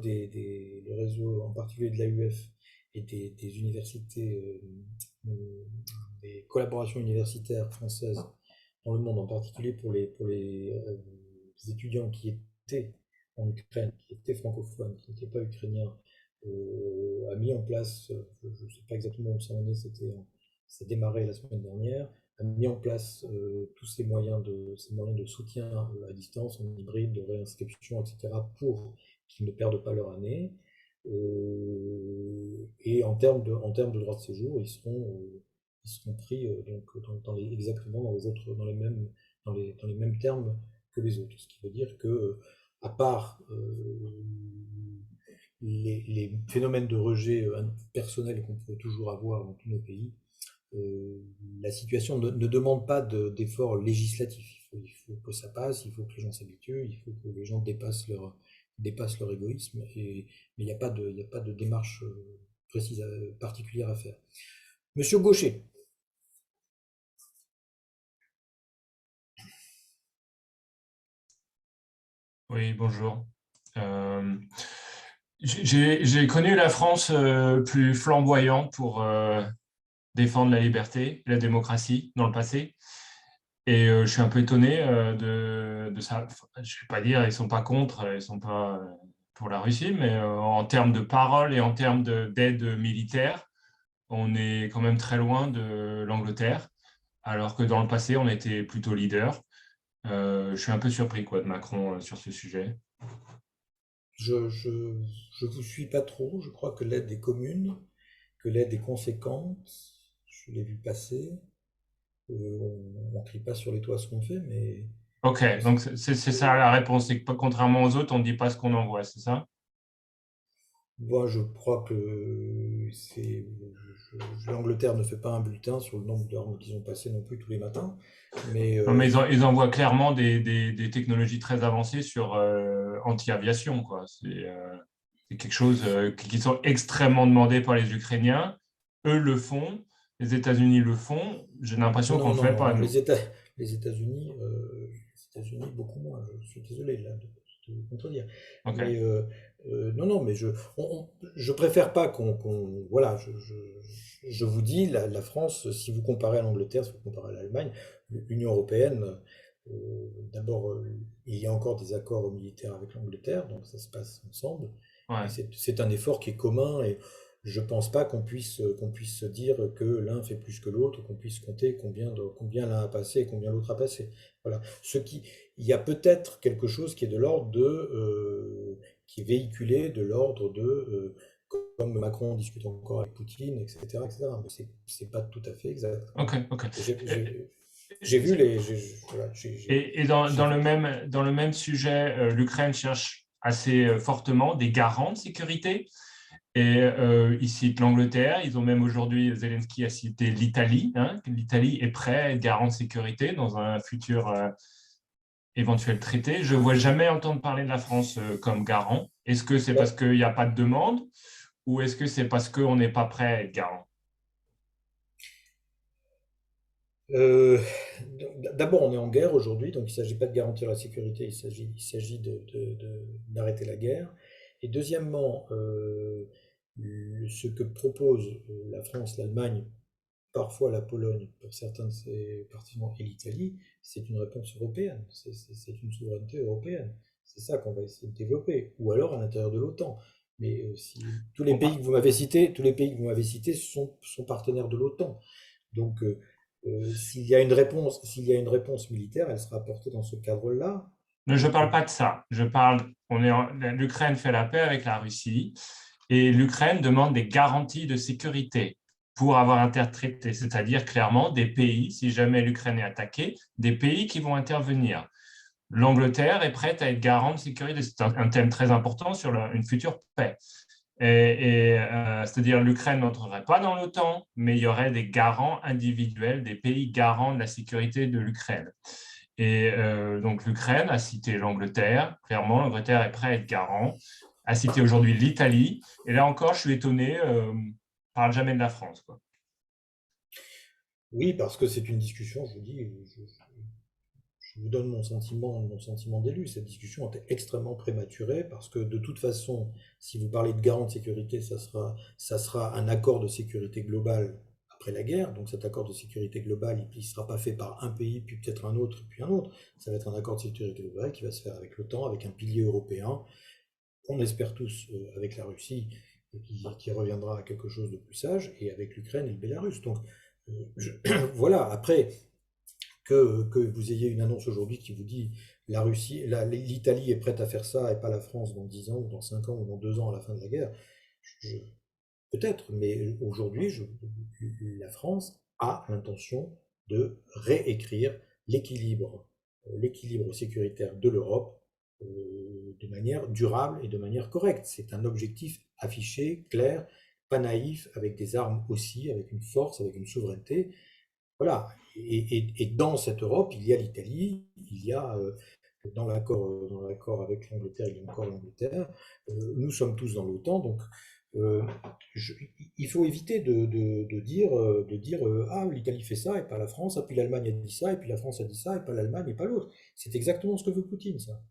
en particulier de l'AUF et des universités, des collaborations universitaires françaises dans le monde, en particulier pour les étudiants qui étaient en Ukraine, qui étaient francophones, qui n'étaient pas ukrainiens, a mis en place, je ne sais pas exactement où ça en est, ça a démarré la semaine dernière, a mis en place tous ces moyens de soutien à distance, en hybride, de réinscription, etc., pour qu'ils ne perdent pas leur année. Et en termes de droit de séjour, ils seront pris exactement dans les mêmes termes que les autres. Ce qui veut dire que, à part les phénomènes de rejet personnels qu'on peut toujours avoir dans tous nos pays, la situation ne demande pas d'efforts législatifs. Il faut que ça passe, il faut que les gens s'habituent, il faut que les gens dépassent leur égoïsme, mais il n'y a pas de démarche précise, particulière à faire. Monsieur Gaucher. Oui, bonjour. J'ai connu la France plus flamboyante pour défendre la liberté et la démocratie dans le passé. Et je suis un peu étonné de ça. Je ne vais pas dire qu'ils ne sont pas contre, ils ne sont pas pour la Russie, mais en termes de parole et en termes d'aide militaire, on est quand même très loin de l'Angleterre, alors que dans le passé, on était plutôt leader. Je suis un peu surpris de Macron sur ce sujet. Je vous suis pas trop. Je crois que l'aide est commune, que l'aide est conséquente. Je l'ai vu passer. On ne crie pas sur les toits ce qu'on fait, mais... Ok, donc c'est ça la réponse. C'est que contrairement aux autres, on ne dit pas ce qu'on envoie, c'est ça? Moi, je crois que l'Angleterre ne fait pas un bulletin sur le nombre d'armes qu'ils ont passées non plus tous les matins. Mais, non, mais ils envoient clairement des technologies très avancées sur anti-aviation, quoi. C'est quelque chose qui sont extrêmement demandés par les Ukrainiens. Eux le font, les États-Unis le font. J'ai l'impression qu'on ne le fait pas, nous. Les États-Unis États-Unis, beaucoup moins. Je suis désolé là, de vous contredire. Ok. Mais non, mais je préfère pas voilà, je vous dis, la France, si vous comparez à l'Angleterre, si vous comparez à l'Allemagne, l'Union européenne, d'abord, il y a encore des accords militaires avec l'Angleterre, donc ça se passe ensemble. Et Ouais. c'est un effort qui est commun et je pense pas qu'on puisse se dire que l'un fait plus que l'autre, qu'on puisse compter combien l'un a passé et combien l'autre a passé. Voilà. Il y a peut-être quelque chose qui est de l'ordre qui est véhiculé de l'ordre comme Macron discute encore avec Poutine, etc., etc. Mais c'est pas tout à fait exact. Ok, ok. J'ai Et, j'ai vu les, voilà, j'ai dans vu. dans le même sujet, l'Ukraine cherche assez fortement des garants de sécurité. Et ils citent l'Angleterre. Ils ont même aujourd'hui, Zelensky a cité l'Italie. Hein, que l'Italie est prête à être garant de sécurité dans un futur éventuel traité. Je ne vois jamais entendre parler de la France comme garant. Est-ce que c'est parce Ouais. qu'il n'y a pas de demande ou est-ce que c'est parce qu'on n'est pas prêt à être garant? Euh, D'abord, on est en guerre aujourd'hui, donc il ne s'agit pas de garantir la sécurité, il s'agit d'arrêter la guerre. Et deuxièmement, ce que propose la France, l'Allemagne, parfois la Pologne, pour certains de ses partisans, et l'Italie, c'est une réponse européenne, c'est une souveraineté européenne. C'est ça qu'on va essayer de développer, ou alors à l'intérieur de l'OTAN. Mais si, tous les On pays par- que vous m'avez cités, tous les pays que vous m'avez cités sont partenaires de l'OTAN. Donc, s'il y a une réponse militaire, elle sera apportée dans ce cadre-là. Ne, je ne Donc, parle pas de ça. L'Ukraine fait la paix avec la Russie et l'Ukraine demande des garanties de sécurité pour avoir intertraité, c'est-à-dire clairement des pays, si jamais l'Ukraine est attaquée, des pays qui vont intervenir. L'Angleterre est prête à être garant de sécurité. C'est un thème très important sur une future paix. C'est-à-dire l'Ukraine n'entrerait pas dans l'OTAN, mais il y aurait des garants individuels, des pays garants de la sécurité de l'Ukraine. Et donc l'Ukraine a cité l'Angleterre, clairement l'Angleterre est prête à être garant, a cité aujourd'hui l'Italie, et là encore je suis étonné, on ne parle jamais de la France, quoi. oui, parce que c'est une discussion, je vous dis, je vous donne mon sentiment d'élu. Cette discussion était extrêmement prématurée parce que de toute façon, si vous parlez de garant de sécurité, ça sera un accord de sécurité globale après la guerre. Donc cet accord de sécurité globale, il ne sera pas fait par un pays, puis peut-être un autre, puis un autre. Ça va être un accord de sécurité globale qui va se faire avec l'OTAN, avec un pilier européen. On espère tous avec la Russie, qui reviendra à quelque chose de plus sage, et avec l'Ukraine et le Bélarus. Donc voilà, après que vous ayez une annonce aujourd'hui qui vous dit la Russie, l'Italie est prête à faire ça et pas la France dans 10 ans ou dans 5 ans ou dans 2 ans à la fin de la guerre, je- peut-être, mais aujourd'hui, la France a l'intention de réécrire l'équilibre sécuritaire de l'Europe de manière durable et de manière correcte. C'est un objectif affiché, clair, pas naïf, avec des armes aussi, avec une force, avec une souveraineté. Voilà. Et dans cette Europe, il y a l'Italie, il y a dans l'accord avec l'Angleterre, il y a encore l'Angleterre. Nous sommes tous dans l'OTAN, donc euh, je- il faut éviter de dire ah, l'Italie fait ça et pas la France, et puis l'Allemagne a dit ça et puis la France a dit ça et pas l'Allemagne et pas l'autre. C'est exactement ce que veut Poutine, ça.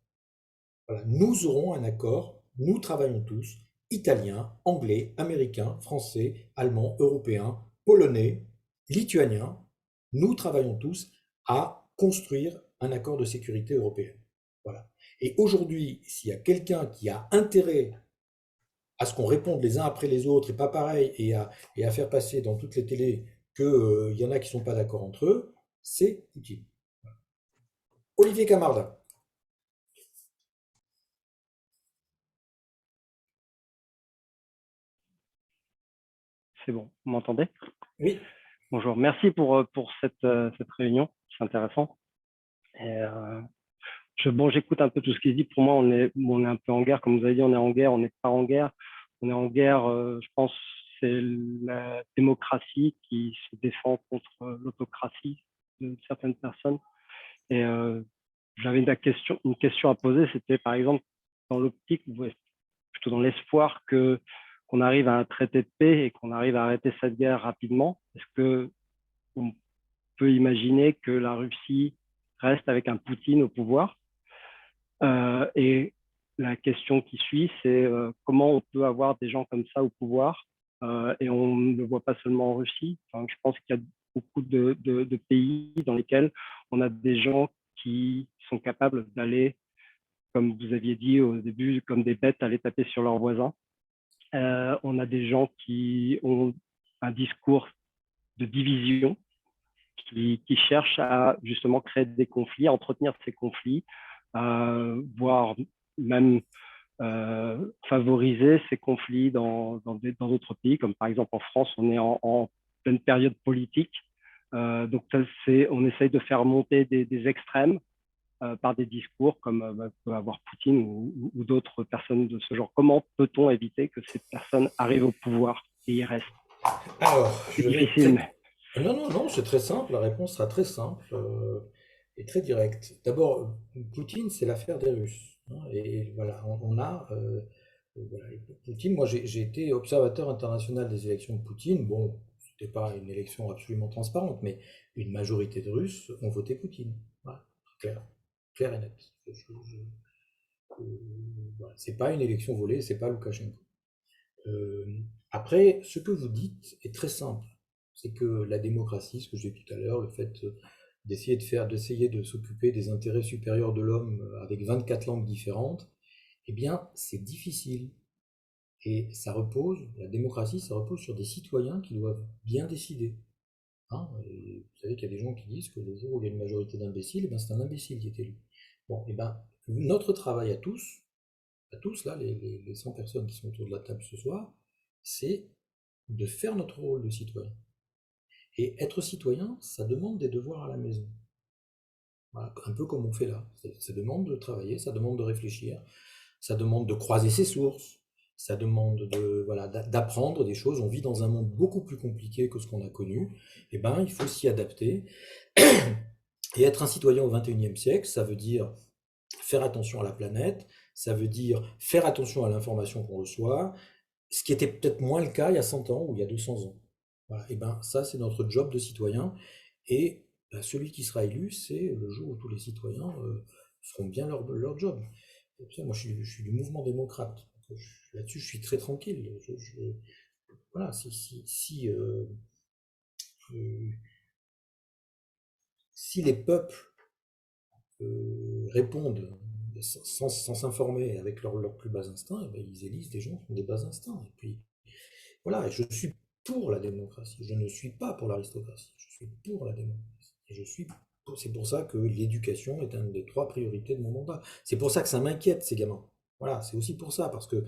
Voilà. Nous aurons un accord, nous travaillons tous, italiens, anglais, américains, français, allemands, européens, polonais, lituaniens, nous travaillons tous à construire un accord de sécurité européenne. Voilà. Et aujourd'hui, s'il y a quelqu'un qui a intérêt à ce qu'on réponde les uns après les autres et pas pareil, et à faire passer dans toutes les télés qu'il y en a qui ne sont pas d'accord entre eux, c'est Poutine. Olivier Camarda. C'est bon, vous m'entendez? Oui. Bonjour, merci pour cette réunion, c'est intéressant. Et, j'écoute un peu tout ce qui se dit. Pour moi, on est un peu en guerre, comme vous avez dit, on est en guerre, on n'est pas en guerre. On est en guerre, je pense, c'est la démocratie qui se défend contre l'autocratie de certaines personnes. Et j'avais une question à poser, c'était par exemple dans l'optique, plutôt dans l'espoir qu'on arrive à un traité de paix et qu'on arrive à arrêter cette guerre rapidement. Est-ce qu'on peut imaginer que la Russie reste avec un Poutine au pouvoir. Et la question qui suit, c'est comment on peut avoir des gens comme ça au pouvoir, et on ne le voit pas seulement en Russie. Enfin, je pense qu'il y a beaucoup de pays dans lesquels on a des gens qui sont capables d'aller, comme vous aviez dit au début, comme des bêtes, aller taper sur leurs voisins. On a des gens qui ont un discours de division, qui cherchent à justement créer des conflits, à entretenir ces conflits, voire même favoriser ces conflits dans d'autres pays, comme par exemple en France, on est en pleine période politique. Donc, on essaye de faire monter des extrêmes par des discours comme peut avoir Poutine ou d'autres personnes de ce genre. Comment peut-on éviter que ces personnes arrivent au pouvoir et y restent? Alors, C'est je vais difficile, mais Non, non, non, c'est très simple. La réponse sera très simple et très directe. D'abord, Poutine, c'est l'affaire des Russes, hein, et voilà, on a. Voilà, et Poutine, moi, j'ai été observateur international des élections de Poutine. Bon, c'était pas une élection absolument transparente, mais une majorité de Russes ont voté Poutine. Voilà, clair, clair et net. Voilà, c'est pas une élection volée, c'est pas Loukachenko. Euh, Après, ce que vous dites est très simple. C'est que la démocratie, ce que j'ai dit tout à l'heure, le fait d'essayer de s'occuper des intérêts supérieurs de l'homme avec 24 langues différentes, eh bien, c'est difficile. Et la démocratie, ça repose sur des citoyens qui doivent bien décider. Hein, et vous savez qu'il y a des gens qui disent que le jour où il y a une majorité d'imbéciles, eh ben, c'est un imbécile qui est élu. Bon, eh ben, notre travail à tous là, les 100 personnes qui sont autour de la table ce soir, c'est de faire notre rôle de citoyen. Et être citoyen, ça demande des devoirs à la maison. Voilà, un peu comme on fait là. Ça demande de travailler, ça demande de réfléchir, ça demande de croiser ses sources, ça demande voilà, d'apprendre des choses. On vit dans un monde beaucoup plus compliqué que ce qu'on a connu. Et ben, il faut s'y adapter. Et être un citoyen au XXIe siècle, ça veut dire faire attention à la planète, ça veut dire faire attention à l'information qu'on reçoit, ce qui était peut-être moins le cas il y a 100 ans ou il y a 200 ans. Voilà. Et ben ça, c'est notre job de citoyen. Et ben, celui qui sera élu, c'est le jour où tous les citoyens feront bien leur job. Moi, je suis du mouvement démocrate. Là-dessus, je suis très tranquille. Voilà, euh, si les peuples répondent sans s'informer avec leur plus bas instinct, eh ben, ils élisent des gens qui ont des bas instincts. Et puis voilà, je suis pour la démocratie. Je ne suis pas pour l'aristocratie. Je suis pour la démocratie. C'est pour ça que l'éducation est une des 3 priorités de mon mandat. C'est pour ça que ça m'inquiète, ces gamins. Voilà, c'est aussi pour ça, parce que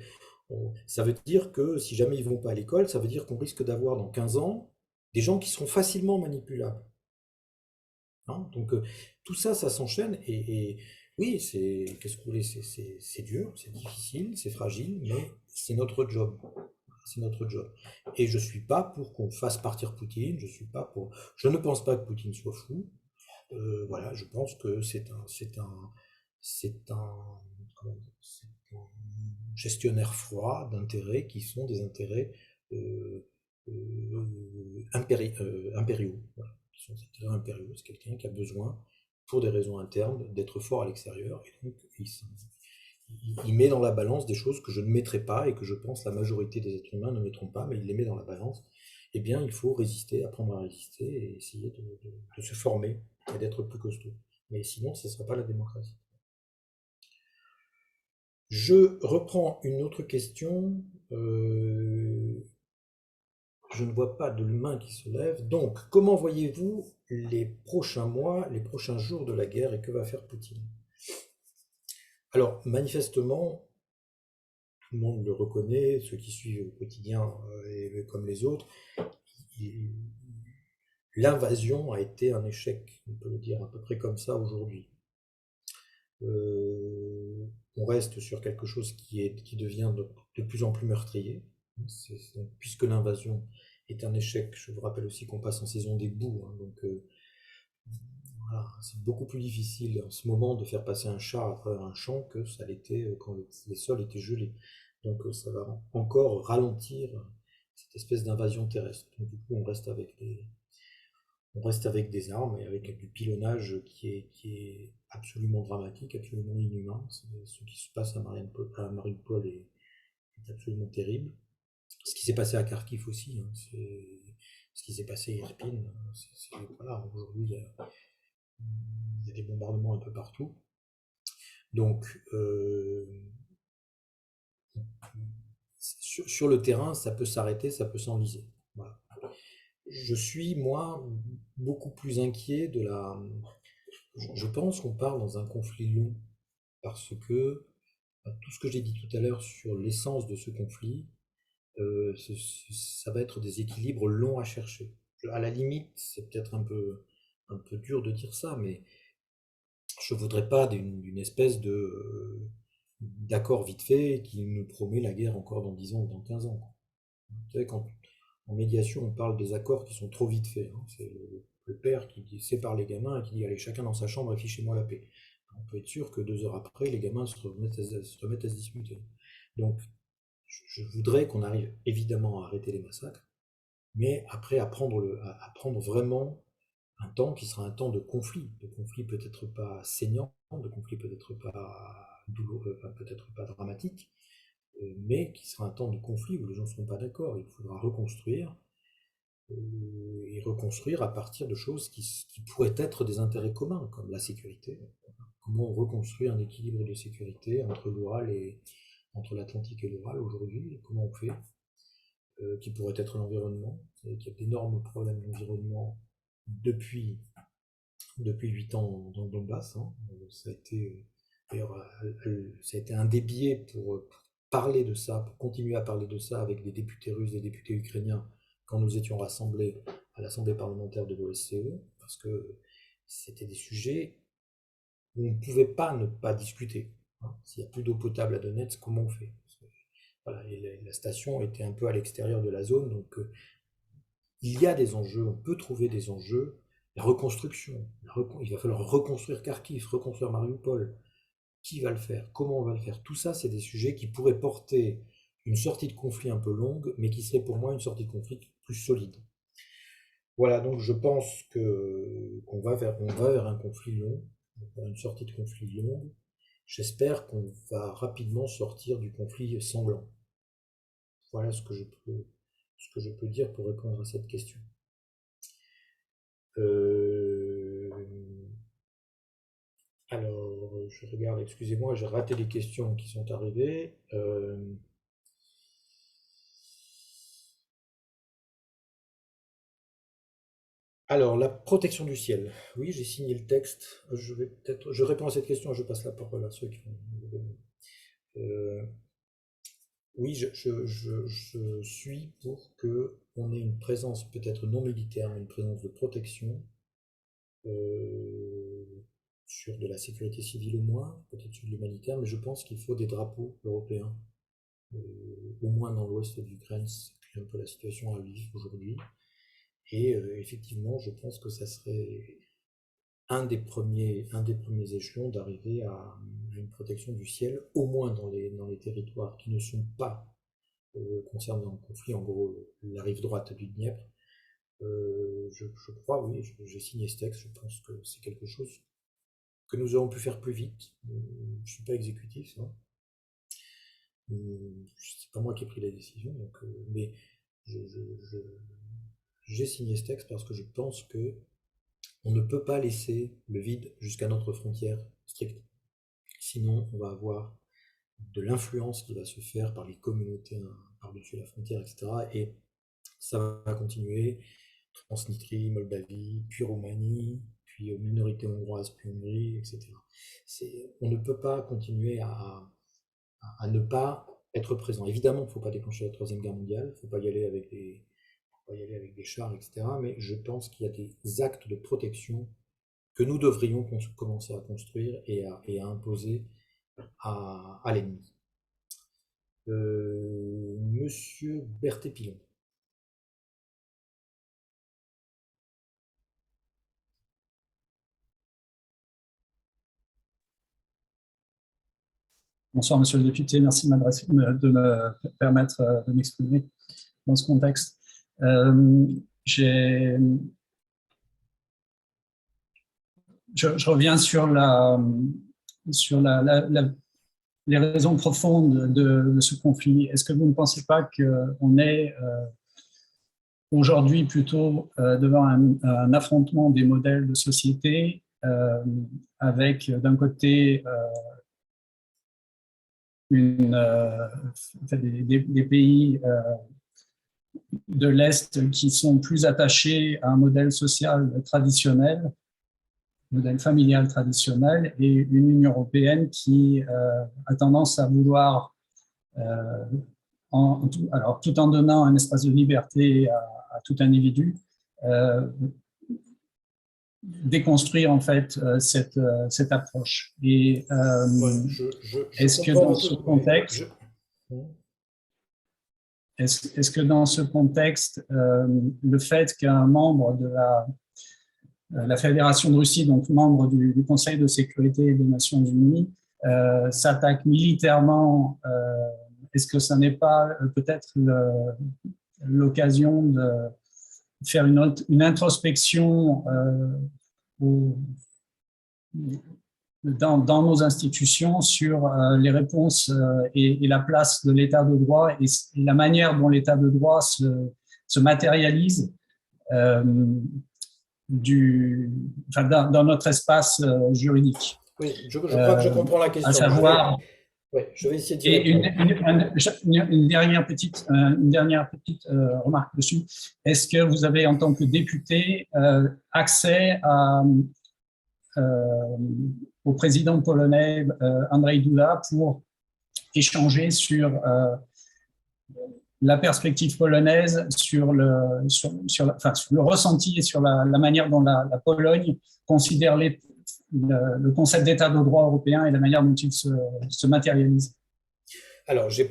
ça veut dire que si jamais ils vont pas à l'école, ça veut dire qu'on risque d'avoir dans 15 ans des gens qui seront facilement manipulables. Hein. Donc tout ça, ça s'enchaîne et oui, qu'est-ce que vous voulez, c'est dur, c'est difficile, c'est fragile, mais c'est notre job. C'est notre job. Et je suis pas pour qu'on fasse partir Poutine. Je ne pense pas que Poutine soit fou. Voilà, je pense que c'est un, c'est un gestionnaire froid d'intérêts qui sont des intérêts euh, impériaux. Voilà, qui sont des intérêts impériaux. C'est quelqu'un qui a besoin, pour des raisons internes, d'être fort à l'extérieur. Et donc, il met dans la balance des choses que je ne mettrai pas et que je pense la majorité des êtres humains ne mettront pas, mais il les met dans la balance. Eh bien, il faut résister, apprendre à résister et essayer de se former et d'être plus costaud. Mais sinon, ce ne sera pas la démocratie. Je reprends une autre question. Je ne vois pas de l'humain qui se lève. Donc, comment voyez-vous les prochains mois, les prochains jours de la guerre et que va faire Poutine? Alors, manifestement, tout le monde le reconnaît, ceux qui suivent au quotidien et comme les autres, l'invasion a été un échec, on peut le dire à peu près comme ça aujourd'hui. On reste sur quelque chose qui devient de plus en plus meurtrier. Puisque l'invasion est un échec, je vous rappelle aussi qu'on passe en saison des boues, hein, donc voilà, c'est beaucoup plus difficile en ce moment de faire passer un char à travers un champ que ça l'était quand les sols étaient gelés. Donc ça va encore ralentir cette espèce d'invasion terrestre. Donc, du coup, on reste avec des armes et avec du pilonnage qui est absolument dramatique, absolument inhumain. Ce qui se passe à Mariupol est absolument terrible. Ce qui s'est passé à Kharkiv aussi, hein, ce qui s'est passé à Irpin. Voilà, aujourd'hui, il y a des bombardements un peu partout. Donc, sur le terrain, ça peut s'arrêter, ça peut s'enliser. Voilà. Je suis, moi, beaucoup plus inquiet de la... Je pense qu'on parle dans un conflit long, parce que tout ce que j'ai dit tout à l'heure sur l'essence de ce conflit, ça va être des équilibres longs à chercher. À la limite, c'est peut-être un peu dur de dire ça, mais je ne voudrais pas d'une espèce d'accord vite fait qui nous promet la guerre encore dans 10 ans ou dans 15 ans. Vous savez, quand en médiation on parle des accords qui sont trop vite faits, hein, c'est le père qui sépare les gamins et qui dit allez, chacun dans sa chambre et fichez-moi la paix. On peut être sûr que 2 heures après, les gamins se remettent à se disputer. Donc, je voudrais qu'on arrive évidemment à arrêter les massacres, mais après à prendre vraiment un temps qui sera un temps de conflit peut-être pas saignant, de conflit peut-être pas douloureux, peut-être pas dramatique, mais qui sera un temps de conflit où les gens ne seront pas d'accord. Il faudra reconstruire, et reconstruire à partir de choses qui pourraient être des intérêts communs, comme la sécurité. Comment on reconstruit un équilibre de sécurité entre l'Atlantique et l'Ural aujourd'hui, comment on fait, qui pourrait être l'environnement. Il y a d'énormes problèmes d'environnement depuis 8 ans dans le Donbass. Hein. Ça a été, d'ailleurs, ça a été un des biais pour parler de ça, pour continuer à parler de ça avec des députés russes, des députés ukrainiens, quand nous étions rassemblés à l'Assemblée parlementaire de l'OSCE, parce que c'était des sujets où on ne pouvait pas ne pas discuter. Hein. S'il n'y a plus d'eau potable à Donetsk, comment on fait? Voilà, et la station était un peu à l'extérieur de la zone, donc il y a des enjeux, on peut trouver des enjeux. La reconstruction, il va falloir reconstruire Kharkiv, reconstruire Mariupol. Qui va le faire? Comment on va le faire? Tout ça, c'est des sujets qui pourraient porter une sortie de conflit un peu longue, mais qui serait pour moi une sortie de conflit plus solide. Voilà, donc je pense qu'on va vers un conflit long, une sortie de conflit longue. J'espère qu'on va rapidement sortir du conflit sanglant. Voilà ce que je peux dire pour répondre à cette question. Alors, je regarde, excusez-moi, j'ai raté les questions qui sont arrivées. Alors, la protection du ciel. Oui, j'ai signé le texte. Je réponds à cette question et je passe la parole à ceux qui ont. Oui, je suis pour qu'on ait une présence peut-être non militaire, mais une présence de protection sur de la sécurité civile au moins, peut-être sur de l'humanitaire, mais je pense qu'il faut des drapeaux européens, au moins dans l'ouest de l'Ukraine, c'est un peu la situation à vivre aujourd'hui. Et effectivement, je pense que ça serait un des premiers échelons d'arriver à une protection du ciel, au moins dans les territoires qui ne sont pas concernés dans le conflit, en gros la rive droite du Dniepr. Je crois, oui, j'ai signé ce texte, je pense que c'est quelque chose que nous aurions pu faire plus vite. Je ne suis pas exécutif, ça. C'est pas moi qui ai pris la décision, donc, mais j'ai signé ce texte parce que je pense que on ne peut pas laisser le vide jusqu'à notre frontière stricte. Sinon, on va avoir de l'influence qui va se faire par les communautés par-dessus la frontière, etc. Et ça va continuer. Transnistrie, Moldavie, puis Roumanie, puis minorité hongroise, puis Hongrie, etc. On ne peut pas continuer à ne pas être présent. Évidemment, il ne faut pas déclencher la Troisième Guerre mondiale, il ne faut pas y aller avec des chars, etc. Mais je pense qu'il y a des actes de protection que nous devrions commencer à construire et à imposer à l'ennemi. Monsieur Berthé-Pilon. Bonsoir, monsieur le député. Merci de me permettre de m'exprimer dans ce contexte. je reviens sur les raisons profondes de ce conflit. Est-ce que vous ne pensez pas qu'on est aujourd'hui plutôt devant un affrontement des modèles de société avec d'un côté des pays de l'Est qui sont plus attachés à un modèle social traditionnel, modèle familial traditionnel, et une Union européenne qui a tendance à vouloir, tout en donnant un espace de liberté à tout individu, déconstruire en fait cette approche. Et est-ce que dans ce contexte, est-ce que dans ce contexte, le fait qu'un membre de la Fédération de Russie, donc membre du Conseil de sécurité des Nations Unies, s'attaque militairement, est-ce que ça n'est pas peut-être l'occasion de faire une introspection dans nos institutions sur les réponses et la place de l'état de droit et la manière dont l'état de droit se matérialise dans notre espace juridique. Oui, je crois que je comprends la question. À savoir, je vais essayer de une dernière petite remarque dessus. Est-ce que vous avez, en tant que député, accès au président polonais Andrzej Duda pour échanger sur la perspective polonaise, sur le ressenti et sur la manière dont la Pologne considère le concept d'état de droit européen et la manière dont il se matérialise? Alors, je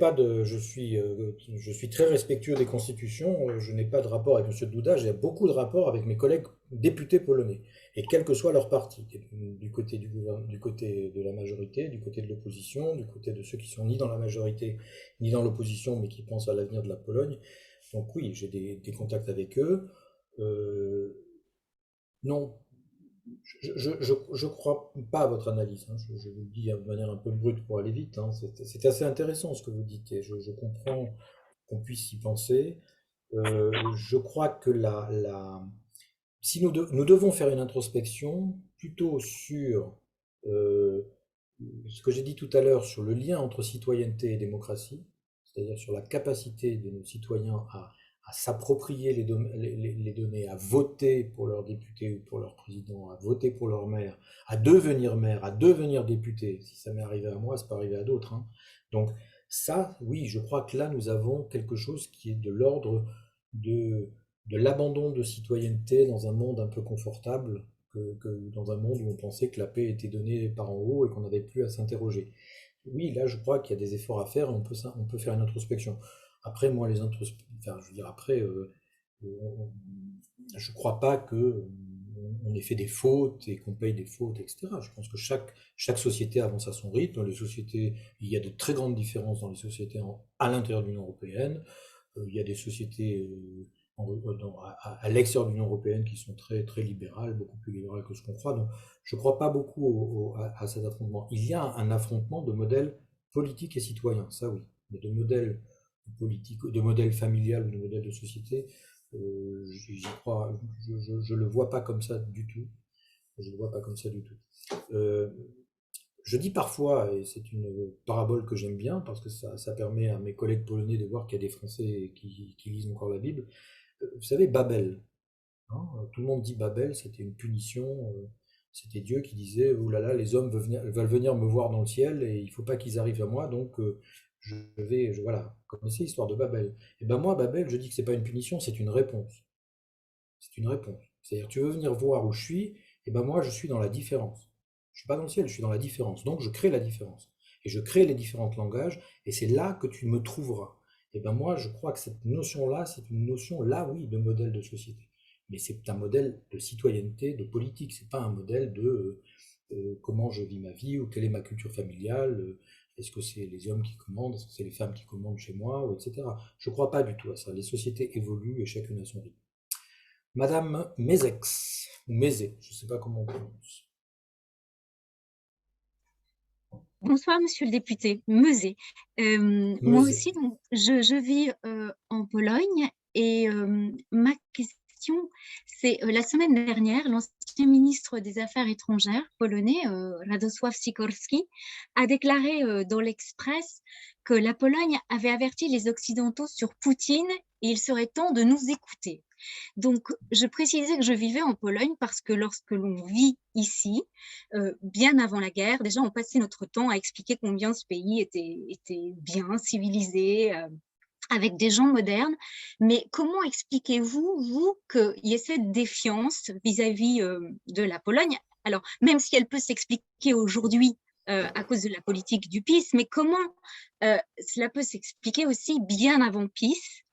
suis très respectueux des constitutions. Je n'ai pas de rapport avec M. Duda. J'ai beaucoup de rapports avec mes collègues députés polonais, et quel que soit leur parti, du côté du côté de la majorité, du côté de l'opposition, du côté de ceux qui sont ni dans la majorité ni dans l'opposition, mais qui pensent à l'avenir de la Pologne. Donc oui, j'ai des contacts avec eux. Non. Je crois pas à votre analyse, hein. Je vous le dis de manière un peu brute pour aller vite, hein. C'est assez intéressant ce que vous dites, et je comprends qu'on puisse y penser. Je crois que si nous devons faire une introspection plutôt sur ce que j'ai dit tout à l'heure sur le lien entre citoyenneté et démocratie, c'est-à-dire sur la capacité de nos citoyens à s'approprier les données, à voter pour leurs députés ou pour leur président, à voter pour leur maire, à devenir député. Si ça m'est arrivé à moi, ça peut arriver à d'autres, hein. Donc ça, oui, je crois que là, nous avons quelque chose qui est de l'ordre de l'abandon de citoyenneté dans un monde un peu confortable, que dans un monde où on pensait que la paix était donnée par en haut et qu'on n'avait plus à s'interroger. Oui, là, je crois qu'il y a des efforts à faire, et on peut faire une introspection. Après, moi, je veux dire, après, je crois pas on ait fait des fautes et qu'on paye des fautes, etc. Je pense que chaque société avance à son rythme. Il y a de très grandes différences dans les sociétés à l'intérieur de l'Union européenne. Il y a des sociétés à l'extérieur de l'Union européenne qui sont très, très libérales, beaucoup plus libérales que ce qu'on croit. Donc, je ne crois pas beaucoup à cet affrontement. Il y a un affrontement de modèles politiques et citoyens, ça oui, mais de modèles politiques, de modèles familial ou de modèles de société, je le vois pas comme ça du tout. Je le vois pas comme ça du tout. Je dis parfois, et c'est une parabole que j'aime bien parce que ça permet à mes collègues polonais de voir qu'il y a des Français qui lisent encore la Bible. Vous savez, Babel, hein, tout le monde dit Babel, c'était une punition, c'était Dieu qui disait, oh là là, les hommes veulent venir me voir dans le ciel et il ne faut pas qu'ils arrivent à moi, donc voilà, connaissez l'histoire de Babel. Et ben moi, Babel, je dis que c'est pas une punition, c'est une réponse. C'est une réponse. C'est-à-dire, tu veux venir voir où je suis, et ben moi, je suis dans la différence. Je suis pas dans le ciel, je suis dans la différence. Donc, je crée la différence. Et je crée les différents langages, et c'est là que tu me trouveras. Et ben moi, je crois que cette notion-là, c'est une notion, là, oui, de modèle de société. Mais c'est un modèle de citoyenneté, de politique. C'est pas un modèle de comment je vis ma vie, ou quelle est ma culture familiale, est-ce que c'est les hommes qui commandent, est-ce que c'est les femmes qui commandent chez moi, etc. Je ne crois pas du tout à ça. Les sociétés évoluent et chacune a son rythme. Madame Mézex, ou Mézé, je ne sais pas comment on prononce. Bonsoir, monsieur le député Meuzet. Moi Meuzet. aussi, donc, je vis en Pologne et ma question, c'est la semaine dernière, l'ancien ministre des Affaires étrangères polonais, Radosław Sikorski, a déclaré dans l'Express que la Pologne avait averti les Occidentaux sur Poutine et il serait temps de nous écouter. Donc, je précisais que je vivais en Pologne parce que lorsque l'on vit ici, bien avant la guerre, déjà, on passait notre temps à expliquer combien ce pays était bien, civilisé, avec des gens modernes. Mais comment expliquez-vous, vous, qu'il y ait cette défiance vis-à-vis de la Pologne? Alors, même si elle peut s'expliquer aujourd'hui à cause de la politique du PiS, mais comment cela peut s'expliquer aussi bien avant PiS?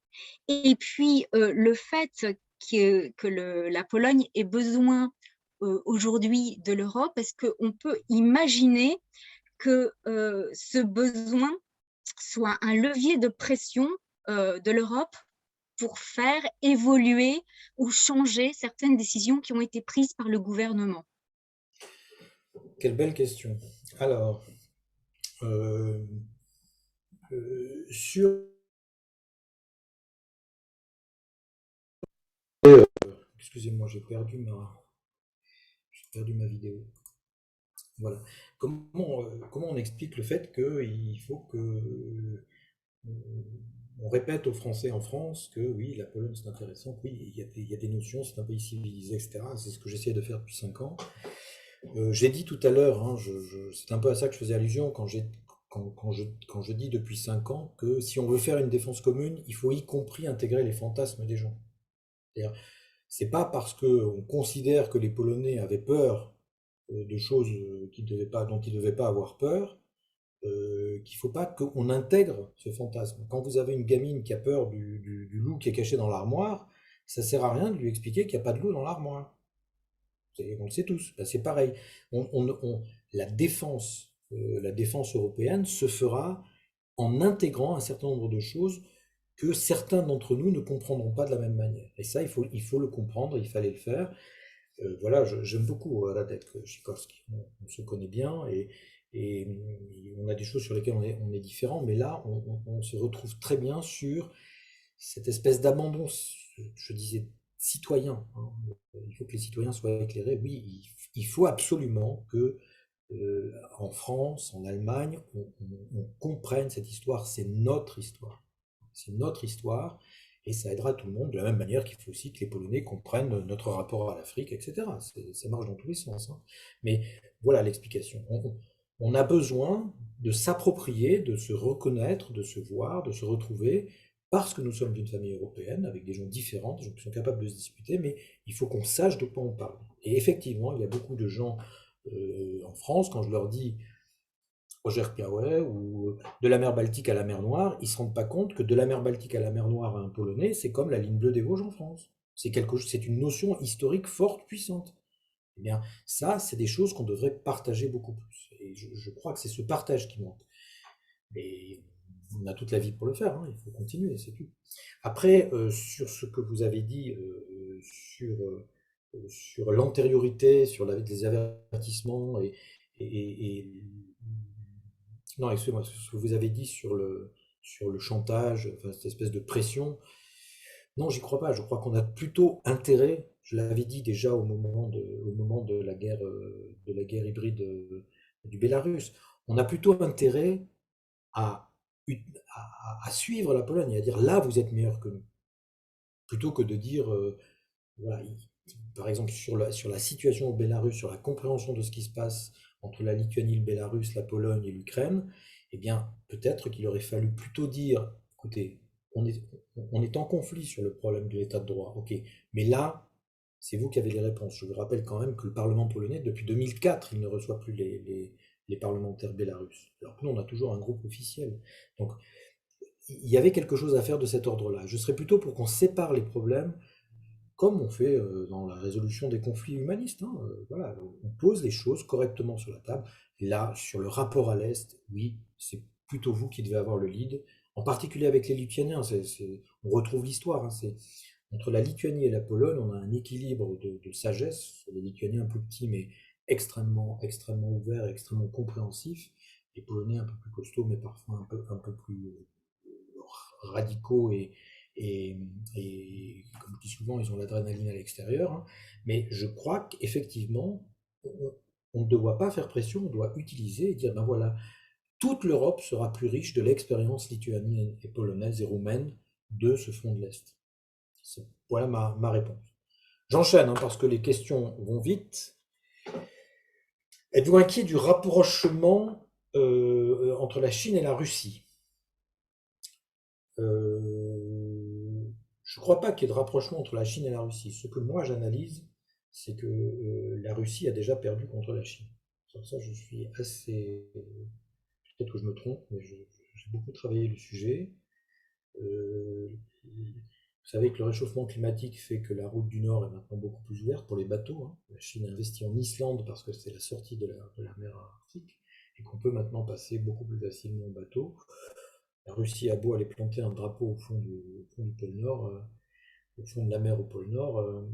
Et puis, le fait que la Pologne ait besoin aujourd'hui de l'Europe, est-ce qu'on peut imaginer que ce besoin soit un levier de pression de l'Europe pour faire évoluer ou changer certaines décisions qui ont été prises par le gouvernement? Quelle belle question. Alors, euh, sur... Excusez-moi, j'ai perdu ma vidéo. Voilà. Comment on explique le fait qu'il faut que on répète aux Français en France que oui, la Pologne c'est intéressant, que oui, il y a des notions, c'est un pays civilisé, etc. C'est ce que j'essayais de faire depuis 5 ans. J'ai dit tout à l'heure, hein, c'est un peu à ça que je faisais allusion quand je dis depuis 5 ans que si on veut faire une défense commune, il faut y compris intégrer les fantasmes des gens. C'est-à-dire, c'est pas parce qu'on considère que les Polonais avaient peur de choses dont ils ne devaient pas avoir peur qu'il ne faut pas qu'on intègre ce fantasme. Quand vous avez une gamine qui a peur du loup qui est caché dans l'armoire, ça ne sert à rien de lui expliquer qu'il n'y a pas de loup dans l'armoire. On le sait tous. Ben, c'est pareil. La défense européenne se fera en intégrant un certain nombre de choses que certains d'entre nous ne comprendront pas de la même manière. Et ça, il faut le comprendre, il fallait le faire. Voilà, j'aime beaucoup Radek Sikorski. On se connaît bien et on a des choses sur lesquelles on est différents, mais là, on se retrouve très bien sur cette espèce d'abandon, je disais, citoyen, hein. Il faut que les citoyens soient éclairés. Oui, il faut absolument que en France, en Allemagne, on comprenne cette histoire. C'est notre histoire. C'est notre histoire et ça aidera tout le monde de la même manière qu'il faut aussi que les Polonais comprennent notre rapport à l'Afrique, etc. Ça marche dans tous les sens, hein. Mais voilà l'explication. On a besoin de s'approprier, de se reconnaître, de se voir, de se retrouver, parce que nous sommes d'une famille européenne, avec des gens différents, des gens qui sont capables de se disputer, mais il faut qu'on sache de quoi on parle. Et effectivement, il y a beaucoup de gens en France, quand je leur dis Roger Piaouet ou de la mer Baltique à la mer Noire, ils ne se rendent pas compte que de la mer Baltique à la mer Noire à un Polonais, c'est comme la ligne bleue des Vosges en France. C'est une notion historique forte, puissante. Eh bien, ça, c'est des choses qu'on devrait partager beaucoup plus. Et je crois que c'est ce partage qui manque. Et on a toute la vie pour le faire, hein, il faut continuer, c'est tout. Après, sur ce que vous avez dit sur, sur l'antériorité, sur les avertissements et non, excusez-moi, ce que vous avez dit sur le chantage, enfin, cette espèce de pression, non, j'y crois pas. Je crois qu'on a plutôt intérêt, je l'avais dit déjà au moment de la guerre hybride du Bélarus, on a plutôt intérêt à, à suivre la Pologne et à dire là, vous êtes meilleur que nous. Plutôt que de dire, voilà, par exemple, sur la situation au Bélarus, sur la compréhension de ce qui se passe entre la Lituanie, le Bélarus, la Pologne et l'Ukraine, eh bien, peut-être qu'il aurait fallu plutôt dire, écoutez, on est, on est en conflit sur le problème de l'état de droit, ok, mais là, c'est vous qui avez les réponses. Je vous rappelle quand même que le Parlement polonais, depuis 2004, il ne reçoit plus les parlementaires bélarusses. Alors que nous, on a toujours un groupe officiel. Donc, il y avait quelque chose à faire de cet ordre-là. Je serais plutôt pour qu'on sépare les problèmes comme on fait dans la résolution des conflits humanistes, hein. Voilà, on pose les choses correctement sur la table. Là, sur le rapport à l'Est, oui, c'est plutôt vous qui devez avoir le lead, en particulier avec les Lituaniens. On retrouve l'histoire, hein, entre la Lituanie et la Pologne, on a un équilibre de sagesse. Les Lituaniens un peu petits, mais extrêmement, extrêmement ouverts, extrêmement compréhensifs. les Polonais un peu plus costauds, mais parfois un peu plus radicaux et, comme je dis souvent, ils ont l'adrénaline à l'extérieur. Hein. Mais je crois qu'effectivement, on ne doit pas faire pression, on doit utiliser et dire, ben voilà, toute l'Europe sera plus riche de l'expérience lituanienne et polonaise et roumaine de ce front de l'Est. Voilà ma réponse. J'enchaîne hein, parce que les questions vont vite. Êtes-vous inquiet du rapprochement entre la Chine et la Russie? Je ne crois pas qu'il y ait de rapprochement entre la Chine et la Russie. Ce que moi j'analyse, c'est que la Russie a déjà perdu contre la Chine. Sur ça, je suis assez... Peut-être que je me trompe, mais j'ai beaucoup travaillé le sujet. Vous savez que le réchauffement climatique fait que la route du Nord est maintenant beaucoup plus ouverte pour les bateaux. Hein. La Chine a investi en Islande parce que c'est la sortie de la mer Arctique et qu'on peut maintenant passer beaucoup plus facilement en bateau. La Russie a beau aller planter un drapeau au fond du pôle Nord, au fond de la mer au pôle Nord,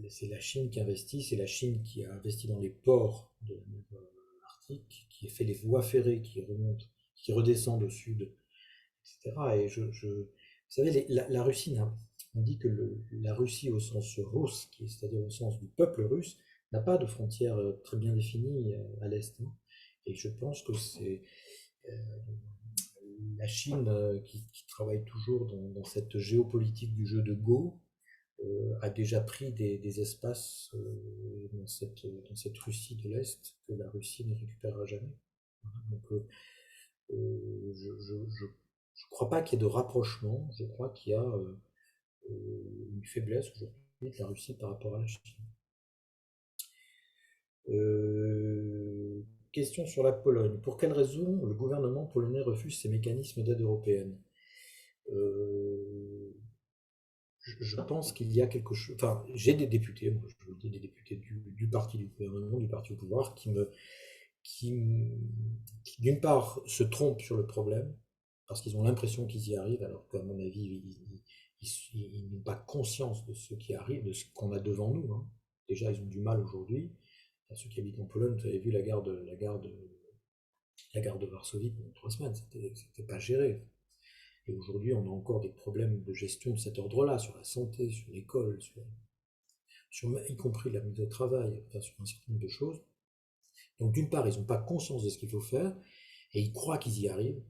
c'est la Chine qui investit, c'est la Chine qui a investi dans les ports de la mer Arctique, qui a fait les voies ferrées qui remontent, qui redescendent au sud, etc. Et vous savez, la Russie, on dit que la Russie au sens russe, c'est-à-dire au sens du peuple russe, n'a pas de frontières très bien définies à l'Est. Hein. Et je pense que c'est la Chine qui travaille toujours dans cette géopolitique du jeu de Go, a déjà pris des espaces dans cette Russie de l'Est que la Russie ne récupérera jamais. Donc, je ne crois pas qu'il y ait de rapprochement, je crois qu'il y a une faiblesse aujourd'hui de la Russie par rapport à la Chine. Question sur la Pologne. Pour quelle raison le gouvernement polonais refuse ces mécanismes d'aide européenne? Je pense qu'il y a quelque chose. Enfin, j'ai des députés, moi, je vous le dis, des députés du parti du gouvernement, du parti au pouvoir, qui d'une part, se trompent sur le problème, parce qu'ils ont l'impression qu'ils y arrivent, alors qu'à mon avis, ils n'ont pas conscience de ce qui arrive, de ce qu'on a devant nous. Hein. Déjà, ils ont du mal aujourd'hui. Ceux qui habitent en Pologne, vous avez vu la gare de Varsovie pendant 3 semaines, c'était pas géré. Et aujourd'hui, on a encore des problèmes de gestion de cet ordre-là, sur la santé, sur l'école, y compris la mise au travail, enfin, sur un certain nombre de choses. Donc d'une part, ils n'ont pas conscience de ce qu'il faut faire, et ils croient qu'ils y arrivent,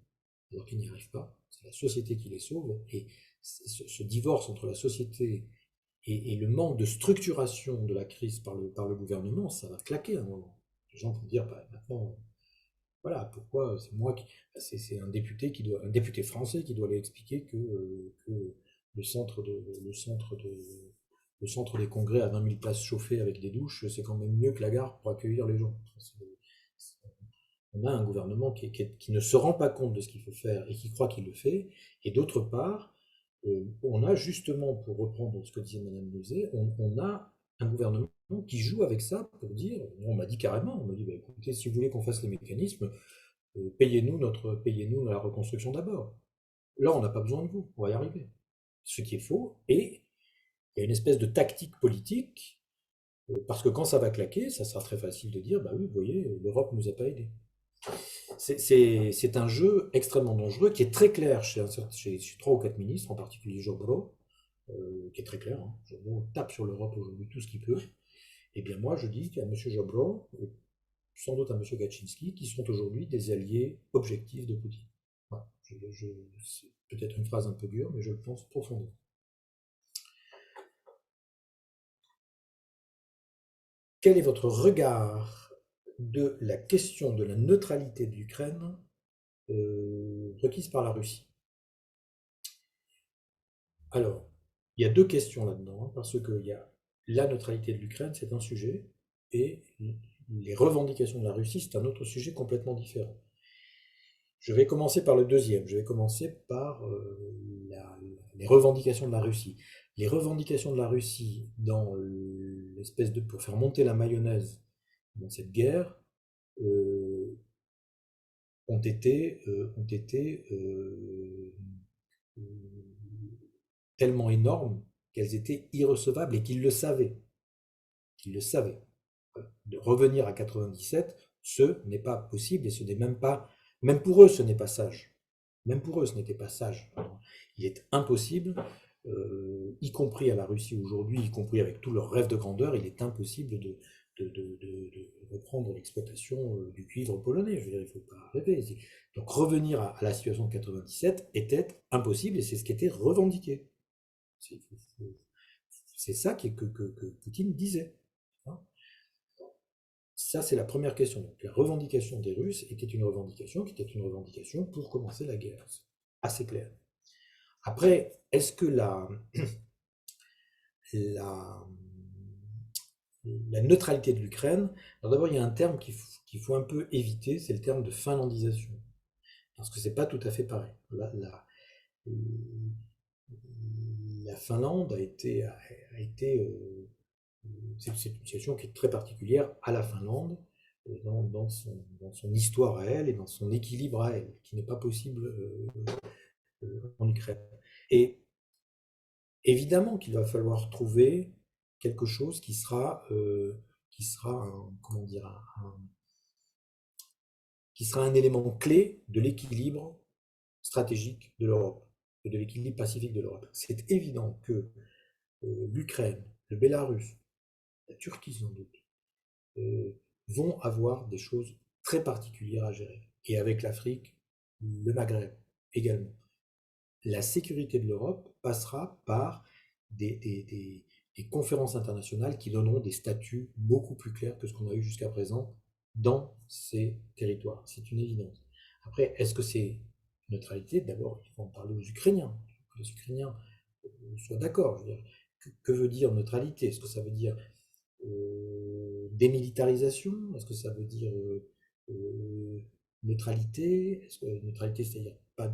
alors qu'ils n'y arrivent pas. C'est la société qui les sauve, et ce divorce entre la société et le manque de structuration de la crise par le gouvernement, ça va claquer à un moment. Les gens vont dire, bah, maintenant, voilà, pourquoi c'est moi qui... C'est un député français qui doit aller expliquer que le centre des congrès à 20 000 places chauffées avec des douches, c'est quand même mieux que la gare pour accueillir les gens. On a un gouvernement qui ne se rend pas compte de ce qu'il faut faire et qui croit qu'il le fait. Et d'autre part, on a justement, pour reprendre ce que disait Mme Lezé, on a un gouvernement qui joue avec ça pour dire, on m'a dit carrément, on m'a dit, bah, écoutez, si vous voulez qu'on fasse les mécanismes, payez-nous la reconstruction d'abord. Là, on n'a pas besoin de vous, on va y arriver. Ce qui est faux, et il y a une espèce de tactique politique, parce que quand ça va claquer, ça sera très facile de dire, bah oui, vous voyez, l'Europe ne nous a pas aidés. C'est un jeu extrêmement dangereux qui est très clair chez 3 ou 4 ministres, en particulier Jobro, qui est très clair. Hein. Jobro tape sur l'Europe aujourd'hui tout ce qu'il peut. Et bien moi, je dis qu'à M. Jobro, sans doute à M. Kaczynski, qui sont aujourd'hui des alliés objectifs de Poutine. Voilà. C'est peut-être une phrase un peu dure, mais je le pense profondément. Quel est votre regard de la question de la neutralité de l'Ukraine requise par la Russie? Alors, il y a 2 questions là-dedans, hein, parce que la neutralité de l'Ukraine, c'est un sujet, et les revendications de la Russie, c'est un autre sujet complètement différent. Je vais commencer par le deuxième, je vais commencer par les revendications de la Russie. Les revendications de la Russie dans l'espèce pour faire monter la mayonnaise dans cette guerre ont été tellement énormes qu'elles étaient irrecevables et qu'ils le savaient. De revenir à 97, Ce n'est pas possible et ce n'est même pas, même pour eux, ce n'est pas sage. Même pour eux, ce n'était pas sage. Il est impossible, y compris à la Russie aujourd'hui, y compris avec tous leurs rêves de grandeur, il est impossible de reprendre l'exploitation du cuivre polonais. Je veux dire, il ne faut pas rêver. Donc revenir à la situation de 97 était impossible et c'est ce qui était revendiqué. C'est ça que Poutine disait. Hein. Ça, c'est la première question. Donc, la revendication des Russes était une revendication pour commencer la guerre. C'est assez clair. Après, est-ce que la neutralité de l'Ukraine, alors d'abord, il y a un terme qu'il faut un peu éviter, c'est le terme de finlandisation. Parce que c'est pas tout à fait pareil. La Finlande a été c'est une situation qui est très particulière à la Finlande, dans son histoire à elle et dans son équilibre à elle, qui n'est pas possible en Ukraine. Et évidemment qu'il va falloir trouver quelque chose qui sera un élément clé de l'équilibre stratégique de l'Europe et de l'équilibre pacifique de l'Europe. C'est évident que l'Ukraine, le Bélarus, la Turquie sans doute, vont avoir des choses très particulières à gérer. Et avec l'Afrique, le Maghreb également. La sécurité de l'Europe passera par des conférences internationales qui donneront des statuts beaucoup plus clairs que ce qu'on a eu jusqu'à présent dans ces territoires. C'est une évidence. Après, est-ce que c'est neutralité? D'abord, il faut en parler aux Ukrainiens. Que les Ukrainiens soient d'accord. Que veut dire neutralité? Est-ce que ça veut dire démilitarisation? Est-ce que ça veut dire neutralité? Est-ce que neutralité, c'est-à-dire pas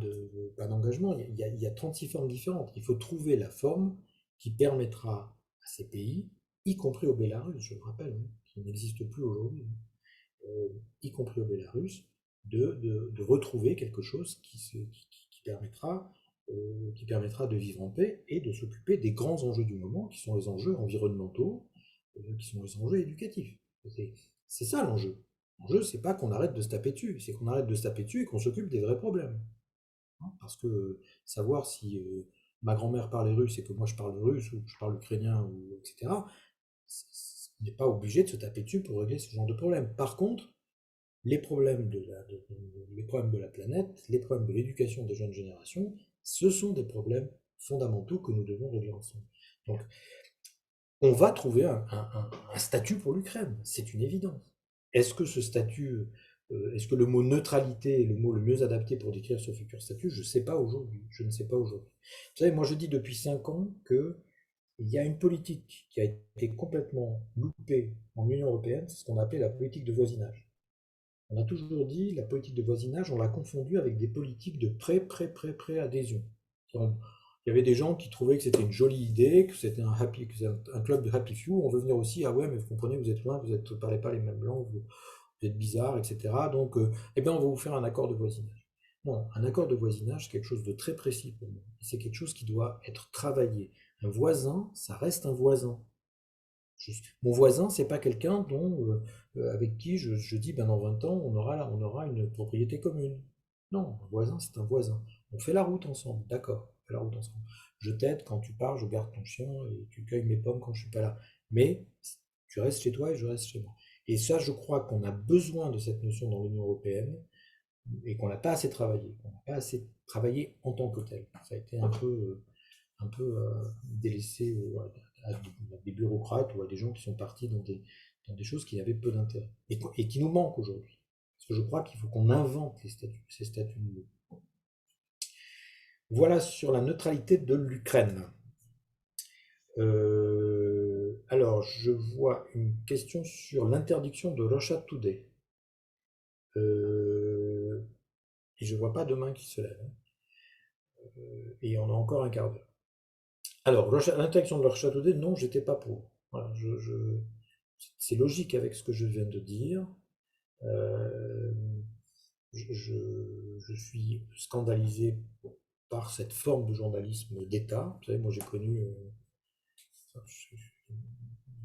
d'engagement? Il y a 36 formes différentes. Il faut trouver la forme qui permettra à ces pays, y compris au Bélarus, je le rappelle, qui n'existe plus aujourd'hui, y compris au Bélarus, de retrouver quelque chose qui permettra de vivre en paix et de s'occuper des grands enjeux du moment, qui sont les enjeux environnementaux, qui sont les enjeux éducatifs. C'est ça l'enjeu. L'enjeu, c'est pas qu'on arrête de se taper dessus, c'est qu'on arrête de se taper dessus et qu'on s'occupe des vrais problèmes. Parce que savoir si ma grand-mère parlait russe et que moi je parle russe ou que je parle ukrainien, etc., on n'est pas obligé de se taper dessus pour régler ce genre de problème. Par contre, les problèmes de la planète, les problèmes de l'éducation des jeunes générations, ce sont des problèmes fondamentaux que nous devons régler ensemble. Donc, on va trouver un statut pour l'Ukraine, c'est une évidence. Est-ce que ce statut, est-ce que le mot neutralité est le mot le mieux adapté pour décrire ce futur statut? Je ne sais pas aujourd'hui. Je ne sais pas aujourd'hui. Vous savez, moi je dis depuis 5 ans qu'il y a une politique qui a été complètement loupée en Union européenne, c'est ce qu'on appelait la politique de voisinage. On a toujours dit la politique de voisinage, on l'a confondue avec des politiques de pré-adhésion. Il y avait des gens qui trouvaient que c'était une jolie idée, que c'était un club de happy few. On veut venir aussi, ah ouais, mais vous comprenez, vous êtes loin, vous ne parlez pas les mêmes langues, vous êtes bizarre, etc. Donc, eh bien, on va vous faire un accord de voisinage. Non, un accord de voisinage, c'est quelque chose de très précis pour moi. C'est quelque chose qui doit être travaillé. Un voisin, ça reste un voisin. Mon voisin, c'est pas quelqu'un avec qui je dis, ben dans 20 ans, on aura une propriété commune. Non, un voisin, c'est un voisin. On fait la route ensemble, d'accord, on fait la route ensemble. Je t'aide quand tu pars, je garde ton chien et tu cueilles mes pommes quand je suis pas là. Mais tu restes chez toi et je reste chez moi. Et ça, je crois qu'on a besoin de cette notion dans l'Union européenne et qu'on n'a pas assez travaillé. On n'a pas assez travaillé en tant que tel. Ça a été un peu délaissé à des bureaucrates ou à des gens qui sont partis dans des choses qui avaient peu d'intérêt et qui nous manquent aujourd'hui. Parce que je crois qu'il faut qu'on invente ces statuts nouveaux. Voilà sur la neutralité de l'Ukraine. Alors, je vois une question sur l'interdiction de Russia Today. Et je ne vois pas de main qui se lève. Et on a encore un quart d'heure. Alors, l'interdiction de Russia Today, non, j'étais pas pour. Voilà, c'est logique avec ce que je viens de dire. Je suis scandalisé par cette forme de journalisme d'État. Vous savez, moi j'ai connu,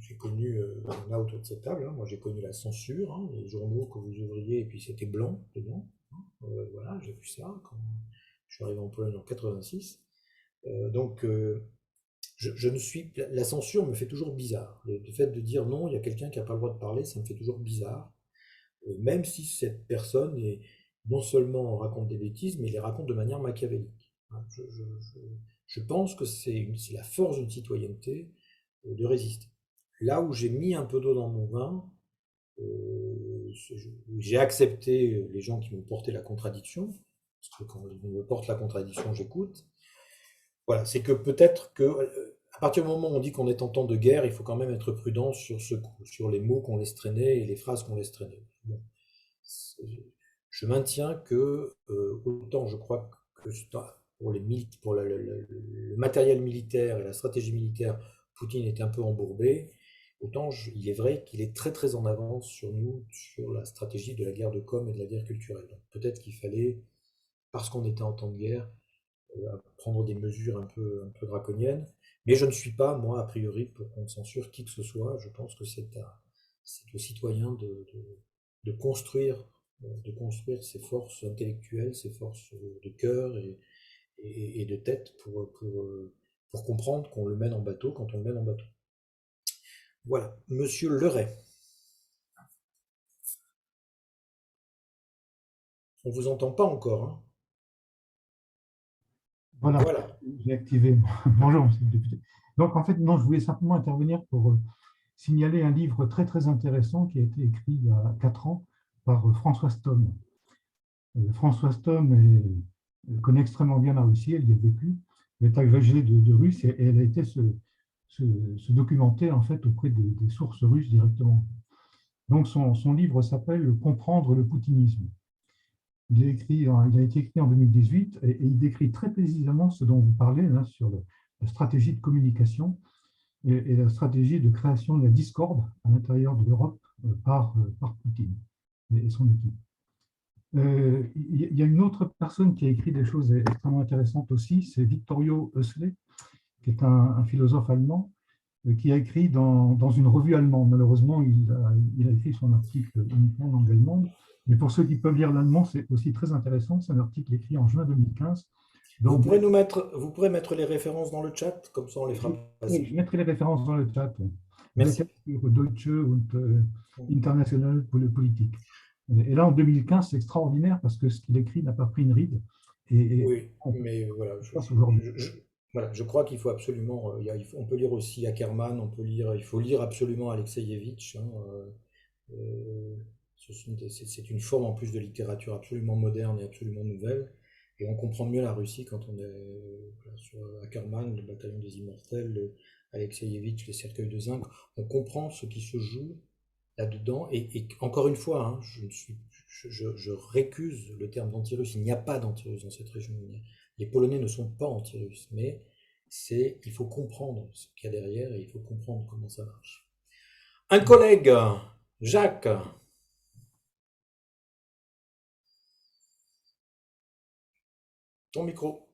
j'ai connu, on a autour de cette table, hein, moi j'ai connu la censure, hein, les journaux que vous ouvriez et puis c'était blanc dedans. Hein, voilà, j'ai vu ça quand je suis arrivé en Pologne en 86. Donc, je ne suis, la censure me fait toujours bizarre. Le fait de dire non, il y a quelqu'un qui n'a pas le droit de parler, ça me fait toujours bizarre. Même si cette personne non seulement raconte des bêtises, mais il les raconte de manière machiavélique. Hein, je pense que c'est la force d'une citoyenneté de résister. Là où j'ai mis un peu d'eau dans mon vin, j'ai accepté les gens qui m'ont porté la contradiction, parce que quand ils me portent la contradiction, j'écoute. Voilà, c'est que peut-être que à partir du moment où on dit qu'on est en temps de guerre, il faut quand même être prudent sur les mots qu'on laisse traîner et les phrases qu'on laisse traîner. Bon, je maintiens que autant je crois que pour le matériel militaire et la stratégie militaire, Poutine est un peu embourbé, autant il est vrai qu'il est très très en avance sur nous, sur la stratégie de la guerre de com et de la guerre culturelle. Donc peut-être qu'il fallait, parce qu'on était en temps de guerre, prendre des mesures un peu draconiennes. Mais je ne suis pas, moi, a priori, pour qu'on censure qui que ce soit. Je pense que c'est aux citoyens de construire ses forces intellectuelles, ses forces de cœur et de tête pour comprendre qu'on le mène en bateau quand on le mène en bateau. Voilà. Monsieur Leray. On ne vous entend pas encore, hein. Voilà. J'ai activé. Bonjour, monsieur le député. Donc, en fait, non, je voulais simplement intervenir pour signaler un livre très, très intéressant qui a été écrit il y a 4 ans par Françoise Thom. Françoise Thom connaît extrêmement bien la Russie, elle y a vécu, elle est agrégée de russe et elle a été se documenter en fait auprès des sources russes directement. Donc, son livre s'appelle « Comprendre le poutinisme ». Il a été écrit en 2018 et il décrit très précisément ce dont vous parlez là, sur la stratégie de communication et la stratégie de création de la discorde à l'intérieur de l'Europe par Poutine et son équipe. Il y a une autre personne qui a écrit des choses extrêmement intéressantes aussi, c'est Vittorio Hösle, qui est un philosophe allemand, qui a écrit dans une revue allemande. Malheureusement, il a écrit son article uniquement en langue allemande. Mais pour ceux qui peuvent lire l'allemand, c'est aussi très intéressant. C'est un article écrit en juin 2015. Donc, vous pourrez mettre les références dans le chat, comme ça on les fera passer. Oui, je mettrai les références dans le chat. Merci. Sur Deutsche und International Politik. Et là, en 2015, c'est extraordinaire parce que ce qu'il écrit n'a pas pris une ride. Oui, mais voilà. Je crois qu'il faut absolument. On peut lire aussi Ackermann, il faut lire absolument Alexeïevitch. Hein, c'est une forme en plus de littérature absolument moderne et absolument nouvelle. Et on comprend mieux la Russie quand on est sur Ackermann, le bataillon des immortels, Alexeïevitch, les cercueils de zinc. On comprend ce qui se joue là-dedans. Et encore une fois, hein, je récuse le terme d'anti-russe. Il n'y a pas d'anti-russe dans cette région. Les Polonais ne sont pas anti-russes, mais il faut comprendre ce qu'il y a derrière et il faut comprendre comment ça marche. Un collègue, Jacques. Ton micro.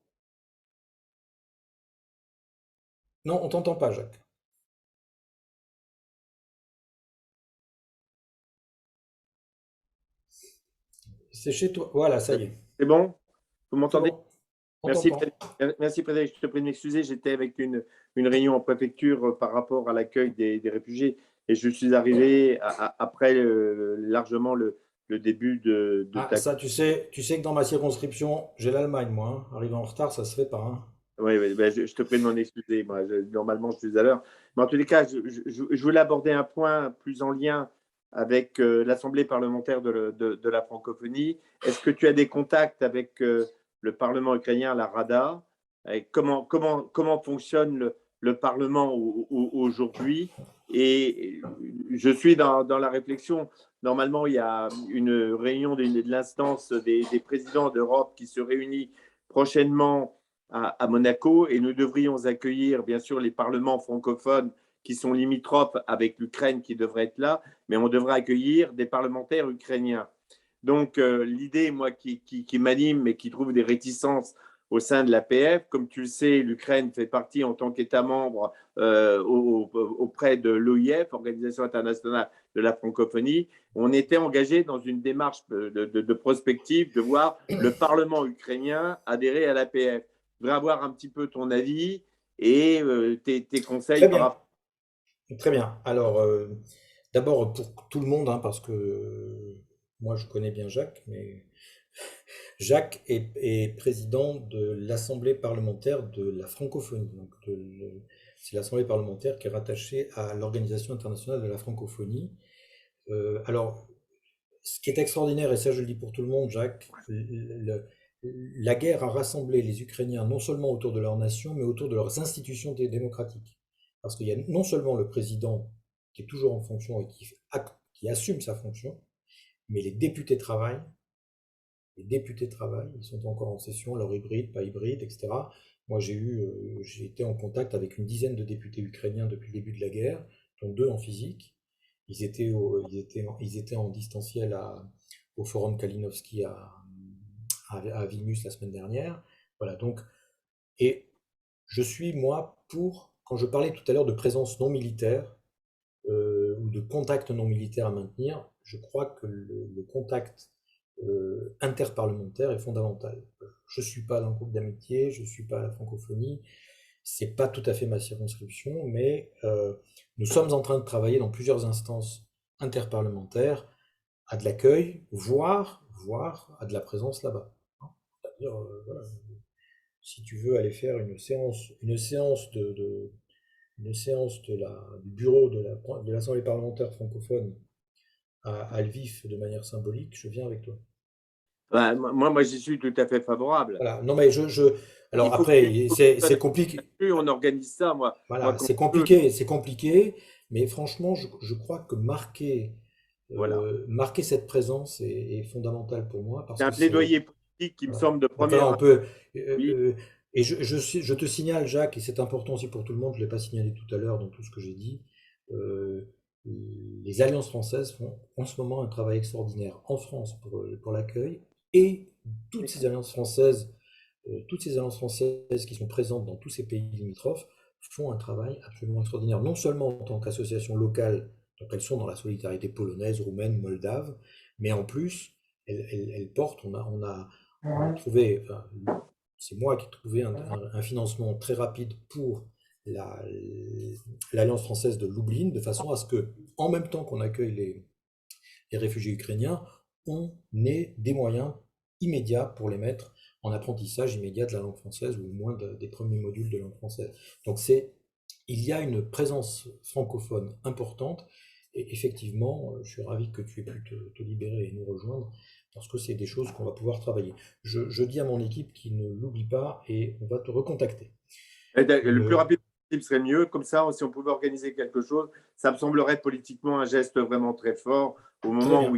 Non, on t'entend pas, Jacques. C'est chez toi. Voilà, ça y est. C'est bon? Vous m'entendez? Bon. Merci, Frédéric. Je te prie de m'excuser. J'étais avec une réunion en préfecture par rapport à l'accueil des réfugiés et je suis arrivé après largement le début de ta... Ça, tu sais que dans ma circonscription, j'ai l'Allemagne, moi. Hein. Arriver en retard, ça se fait pas. Hein. Oui, ben, je te prie de m'en excuser. Moi, normalement, je suis à l'heure. Mais en tous les cas, je voulais aborder un point plus en lien avec l'Assemblée parlementaire de la francophonie. Est-ce que tu as des contacts avec le Parlement ukrainien, la Rada? Et comment fonctionne le Parlement aujourd'hui? Et je suis dans la réflexion. Normalement, il y a une réunion de l'instance des présidents d'Europe qui se réunit prochainement à Monaco et nous devrions accueillir bien sûr les parlements francophones qui sont limitrophes avec l'Ukraine qui devraient être là, mais on devrait accueillir des parlementaires ukrainiens. Donc l'idée, moi, qui m'anime et qui trouve des réticences au sein de l'APF. Comme tu le sais, l'Ukraine fait partie en tant qu'État membre auprès de l'OIF, Organisation internationale de la francophonie. On était engagé dans une démarche de prospective de voir le Parlement ukrainien adhérer à l'APF. Je voudrais avoir un petit peu ton avis et tes conseils par rapport. Très bien. Alors, d'abord, pour tout le monde, hein, parce que moi, je connais bien Jacques, mais Jacques est président de l'Assemblée parlementaire de la francophonie. Donc, c'est l'Assemblée parlementaire qui est rattachée à l'Organisation internationale de la francophonie. Alors, ce qui est extraordinaire, et ça je le dis pour tout le monde, Jacques, la guerre a rassemblé les Ukrainiens non seulement autour de leur nation, mais autour de leurs institutions démocratiques. Parce qu'il y a non seulement le président qui est toujours en fonction et qui assume sa fonction, mais les députés travaillent. Les députés travaillent, ils sont encore en session, alors hybride, pas hybride, etc. Moi, j'ai été en contact avec une dizaine de députés ukrainiens depuis le début de la guerre, dont 2 en physique. Ils étaient en distanciel au Forum Kalinowski à Vilnius la semaine dernière. Voilà, donc, et je suis, moi, quand je parlais tout à l'heure de présence non militaire, ou de contact non militaire à maintenir, je crois que le contact interparlementaire est fondamental. Je ne suis pas dans le groupe d'amitié, je ne suis pas à la francophonie, c'est pas tout à fait ma circonscription, mais nous sommes en train de travailler dans plusieurs instances interparlementaires à de l'accueil, voire à de la présence là-bas. C'est-à-dire, voilà, si tu veux aller faire une séance du bureau de l'Assemblée parlementaire francophone à Lviv de manière symbolique, je viens avec toi. Moi, j'y suis tout à fait favorable. Voilà. Non, mais alors après, c'est compliqué. On organise ça, moi. Voilà, c'est compliqué, mais franchement, je crois que marquer cette présence est fondamental pour moi. C'est un plaidoyer politique qui me semble de première. Et je te signale, Jacques, et c'est important aussi pour tout le monde, je ne l'ai pas signalé tout à l'heure dans tout ce que j'ai dit, les alliances françaises font en ce moment un travail extraordinaire en France pour l'accueil, et toutes ces alliances françaises qui sont présentes dans tous ces pays limitrophes font un travail absolument extraordinaire, non seulement en tant qu'association locale, donc elles sont dans la solidarité polonaise, roumaine, moldave, mais en plus, elles portent, on a trouvé, c'est moi qui ai trouvé un financement très rapide pour l'Alliance française de Lublin, de façon à ce que, en même temps qu'on accueille les réfugiés ukrainiens, on ait des moyens immédiats pour les mettre en apprentissage immédiat de la langue française, ou au moins des premiers modules de langue française. Donc il y a une présence francophone importante, et effectivement, je suis ravi que tu aies pu te libérer et nous rejoindre, parce que c'est des choses qu'on va pouvoir travailler. Je dis à mon équipe qu'ils ne l'oublient pas, et on va te recontacter. Le plus rapide possible serait mieux, comme ça, si on pouvait organiser quelque chose, ça me semblerait politiquement un geste vraiment très fort au moment où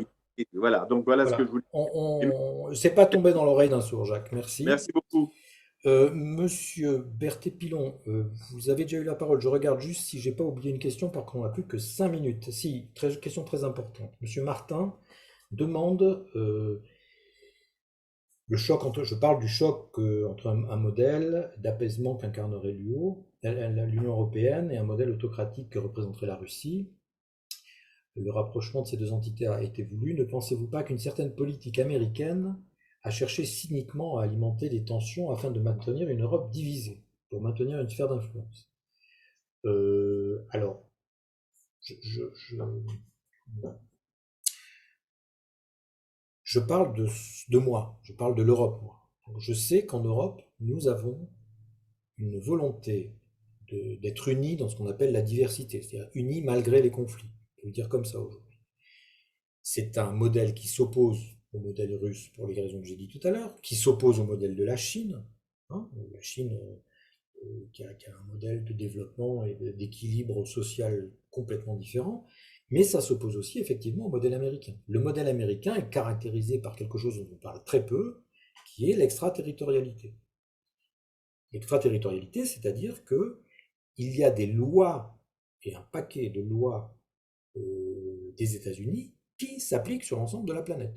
voilà, donc voilà ce que je voulais. C'est pas tombé dans l'oreille d'un sourd, Jacques. Merci. Merci beaucoup. Monsieur Berthé-Pilon, vous avez déjà eu la parole. Je regarde juste si j'ai pas oublié une question, par contre on n'a plus que 5 minutes. Si, question très importante. Monsieur Martin demande je parle du choc entre un modèle d'apaisement qu'incarnerait l'UNIon européenne et un modèle autocratique que représenterait la Russie. Le rapprochement de ces 2 entités a été voulu. Ne pensez-vous pas qu'une certaine politique américaine a cherché cyniquement à alimenter des tensions afin de maintenir une Europe divisée, pour maintenir une sphère d'influence? Alors, je parle de moi, je parle de l'Europe, moi. Donc, je sais qu'en Europe, nous avons une volonté d'être unis dans ce qu'on appelle la diversité, c'est-à-dire unis malgré les conflits. On peut le dire comme ça aujourd'hui. C'est un modèle qui s'oppose au modèle russe pour les raisons que j'ai dit tout à l'heure, qui s'oppose au modèle de la Chine, la Chine qui a un modèle de développement et d'équilibre social complètement différent, mais ça s'oppose aussi effectivement au modèle américain. Le modèle américain est caractérisé par quelque chose dont on parle très peu, qui est l'extraterritorialité. L'extraterritorialité, c'est-à-dire qu'il y a des lois et un paquet de lois des États-Unis qui s'appliquent sur l'ensemble de la planète.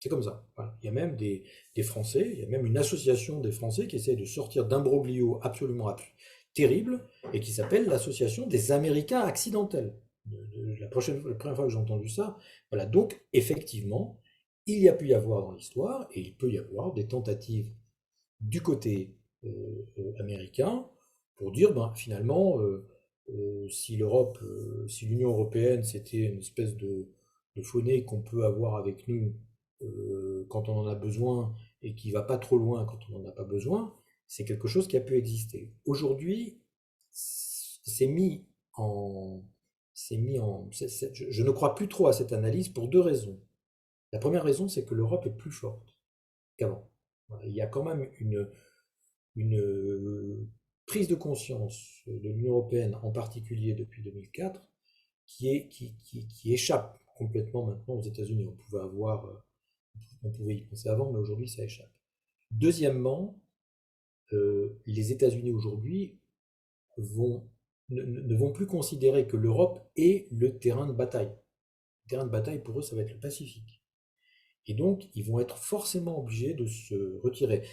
C'est comme ça. Voilà. Il y a même des Français, il y a même une association des Français qui essaie de sortir d'imbroglio absolument terrible et qui s'appelle l'Association des Américains accidentels. La première fois que j'ai entendu ça, voilà. Donc, effectivement, il y a pu y avoir dans l'histoire, et il peut y avoir des tentatives du côté américain pour dire, ben, finalement, si si l'Union européenne, c'était une espèce de faux-nez qu'on peut avoir avec nous quand on en a besoin et qui va pas trop loin quand on n'en a pas besoin, c'est quelque chose qui a pu exister. Aujourd'hui, c'est mis en, je ne crois plus trop à cette analyse pour deux raisons. La première raison, c'est que l'Europe est plus forte qu'avant. Il y a quand même une prise de conscience de l'Union européenne, en particulier depuis 2004, qui échappe complètement maintenant aux États-Unis. On pouvait y penser avant, mais aujourd'hui, ça échappe. Deuxièmement, les États-Unis aujourd'hui ne vont plus considérer que l'Europe est le terrain de bataille. Le terrain de bataille, pour eux, ça va être le Pacifique. Et donc, ils vont être forcément obligés de se retirer.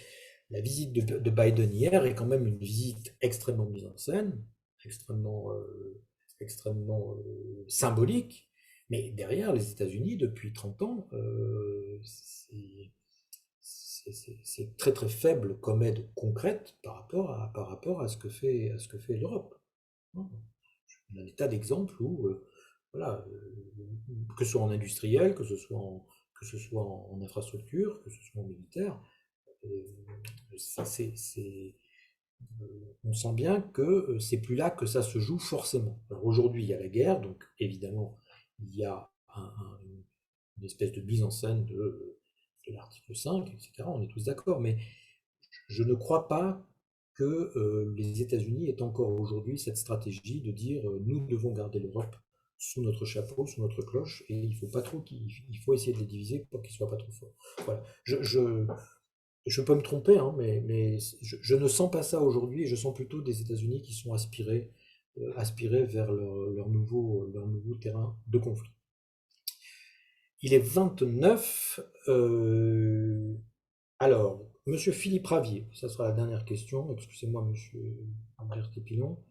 La visite de Biden hier est quand même une visite extrêmement mise en scène, extrêmement symbolique, mais derrière les États-Unis, depuis 30 ans, c'est très très faible comme aide concrète par rapport à ce que fait l'Europe. On a des tas d'exemples où, voilà, que ce soit en industriel, que ce soit en infrastructure, que ce soit en militaire, on sent bien que c'est plus là que ça se joue forcément. Alors aujourd'hui, il y a la guerre, donc évidemment, il y a une espèce de mise en scène de l'article 5, etc. On est tous d'accord, mais je ne crois pas que les États-Unis aient encore aujourd'hui cette stratégie de dire nous devons garder l'Europe sous notre chapeau, sous notre cloche, et il faut pas trop il faut essayer de les diviser pour qu'ils soient pas trop forts. Voilà. Je peux me tromper, hein, mais je ne sens pas ça aujourd'hui, et je sens plutôt des États-Unis qui sont aspirés vers leur nouveau terrain de conflit. Il est 29. Alors, Monsieur Philippe Ravier, ça sera la dernière question. Excusez-moi, Monsieur Pilon.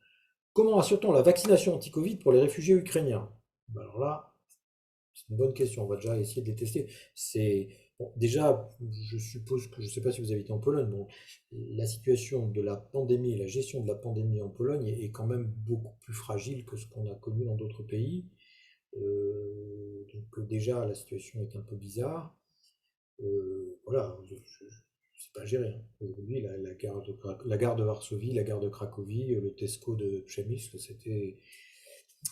Comment assure-t-on la vaccination anti-Covid pour les réfugiés ukrainiens? Alors là, c'est une bonne question. On va déjà essayer de les tester. Bon, déjà, je suppose que je ne sais pas si vous habitez en Pologne. Bon, la situation de la pandémie, la gestion de la pandémie en Pologne est quand même beaucoup plus fragile que ce qu'on a connu dans d'autres pays. Donc déjà, la situation est un peu bizarre. Voilà, c'est pas géré. Hein. Aujourd'hui, la gare de Varsovie, la gare de Cracovie, le Tesco de Przemyśl,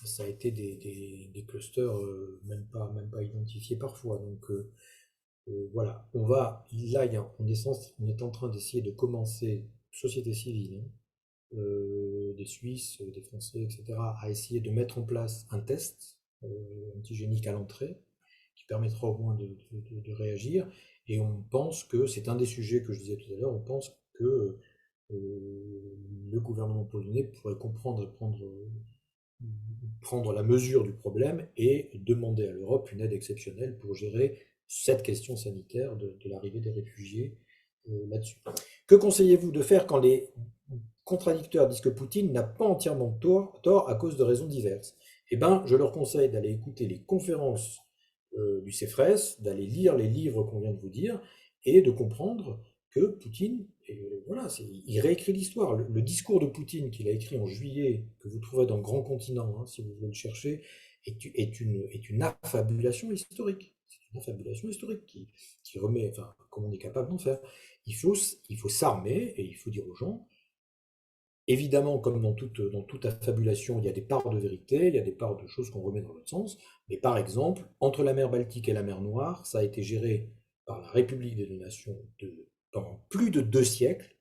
ça a été des clusters même pas identifiés parfois. Donc voilà, on est en train d'essayer de commencer, société civile, hein, des Suisses, des Français, etc., à essayer de mettre en place un test antigénique à l'entrée qui permettra au moins de réagir. Et on pense que, c'est un des sujets que je disais tout à l'heure, on pense que le gouvernement polonais pourrait comprendre et prendre la mesure du problème et demander à l'Europe une aide exceptionnelle pour gérer cette question sanitaire de l'arrivée des réfugiés là-dessus. Que conseillez-vous de faire quand les contradicteurs disent que Poutine n'a pas entièrement tort à cause de raisons diverses? Eh bien, je leur conseille d'aller écouter les conférences du CEFRES, d'aller lire les livres qu'on vient de vous dire, et de comprendre que Poutine, voilà, il réécrit l'histoire. Le discours de Poutine qu'il a écrit en juillet, que vous trouverez dans Grand Continent, hein, si vous voulez le chercher, est une affabulation historique. C'est une affabulation historique qui remet, enfin, comme on est capable d'en faire. Il faut s'armer et il faut dire aux gens, évidemment, comme dans toute affabulation, il y a des parts de vérité, il y a des parts de choses qu'on remet dans l'autre sens. Mais par exemple, entre la mer Baltique et la mer Noire, ça a été géré par la République des deux Nations pendant plus de 2 siècles,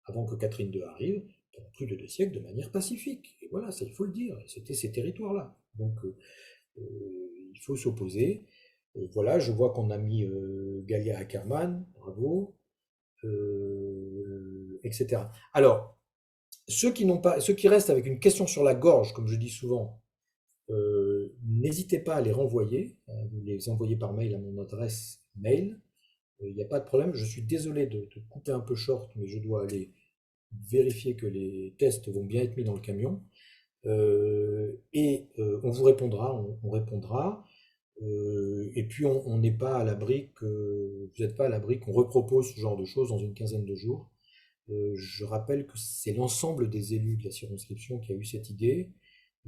avant que Catherine II arrive, pendant plus de 2 siècles de manière pacifique. Et voilà, ça il faut le dire, c'était ces territoires-là. Donc il faut s'opposer. Voilà, je vois qu'on a mis Galia Ackerman, bravo. Etc. Alors, ceux qui restent avec une question sur la gorge, comme je dis souvent, N'hésitez pas à les renvoyer, vous les envoyer par mail à mon adresse mail. Il n'y a pas de problème. Je suis désolé de couper un peu short, mais je dois aller vérifier que les tests vont bien être mis dans le camion. On vous répondra, on répondra. Et puis on n'est pas à l'abri vous n'êtes pas à l'abri qu'on repropose ce genre de choses dans une quinzaine de jours. Je rappelle que c'est l'ensemble des élus de la circonscription qui a eu cette idée,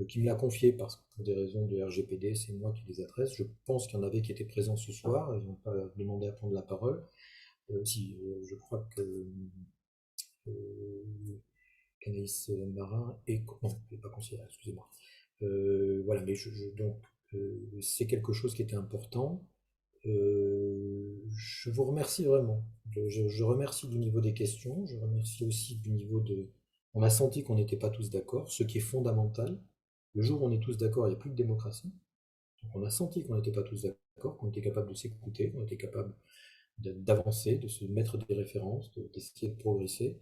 qui me l'a confiée parce que pour des raisons de RGPD, c'est moi qui les adresse. Je pense qu'il y en avait qui étaient présents ce soir, ils n'ont pas demandé à prendre la parole. Je crois que Anaïs Marin et non, elle n'est pas conseillère, excusez-moi. Voilà, mais donc c'est quelque chose qui était important. Je vous remercie vraiment. Je remercie du niveau des questions, je remercie aussi du niveau de... On a senti qu'on n'était pas tous d'accord, ce qui est fondamental. Le jour où on est tous d'accord, il n'y a plus de démocratie. Donc on a senti qu'on n'était pas tous d'accord, qu'on était capable de s'écouter, qu'on était capable d'avancer, de se mettre des références, d'essayer de progresser.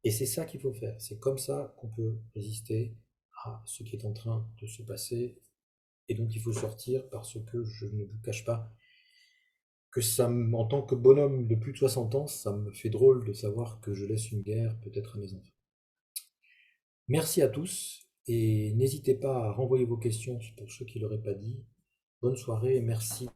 Et c'est ça qu'il faut faire. C'est comme ça qu'on peut résister à ce qui est en train de se passer et dont il faut sortir, parce que je ne vous cache pas que en tant que bonhomme de plus de 60 ans, ça me fait drôle de savoir que je laisse une guerre peut-être à mes enfants. Merci à tous et n'hésitez pas à renvoyer vos questions pour ceux qui ne l'auraient pas dit. Bonne soirée et merci.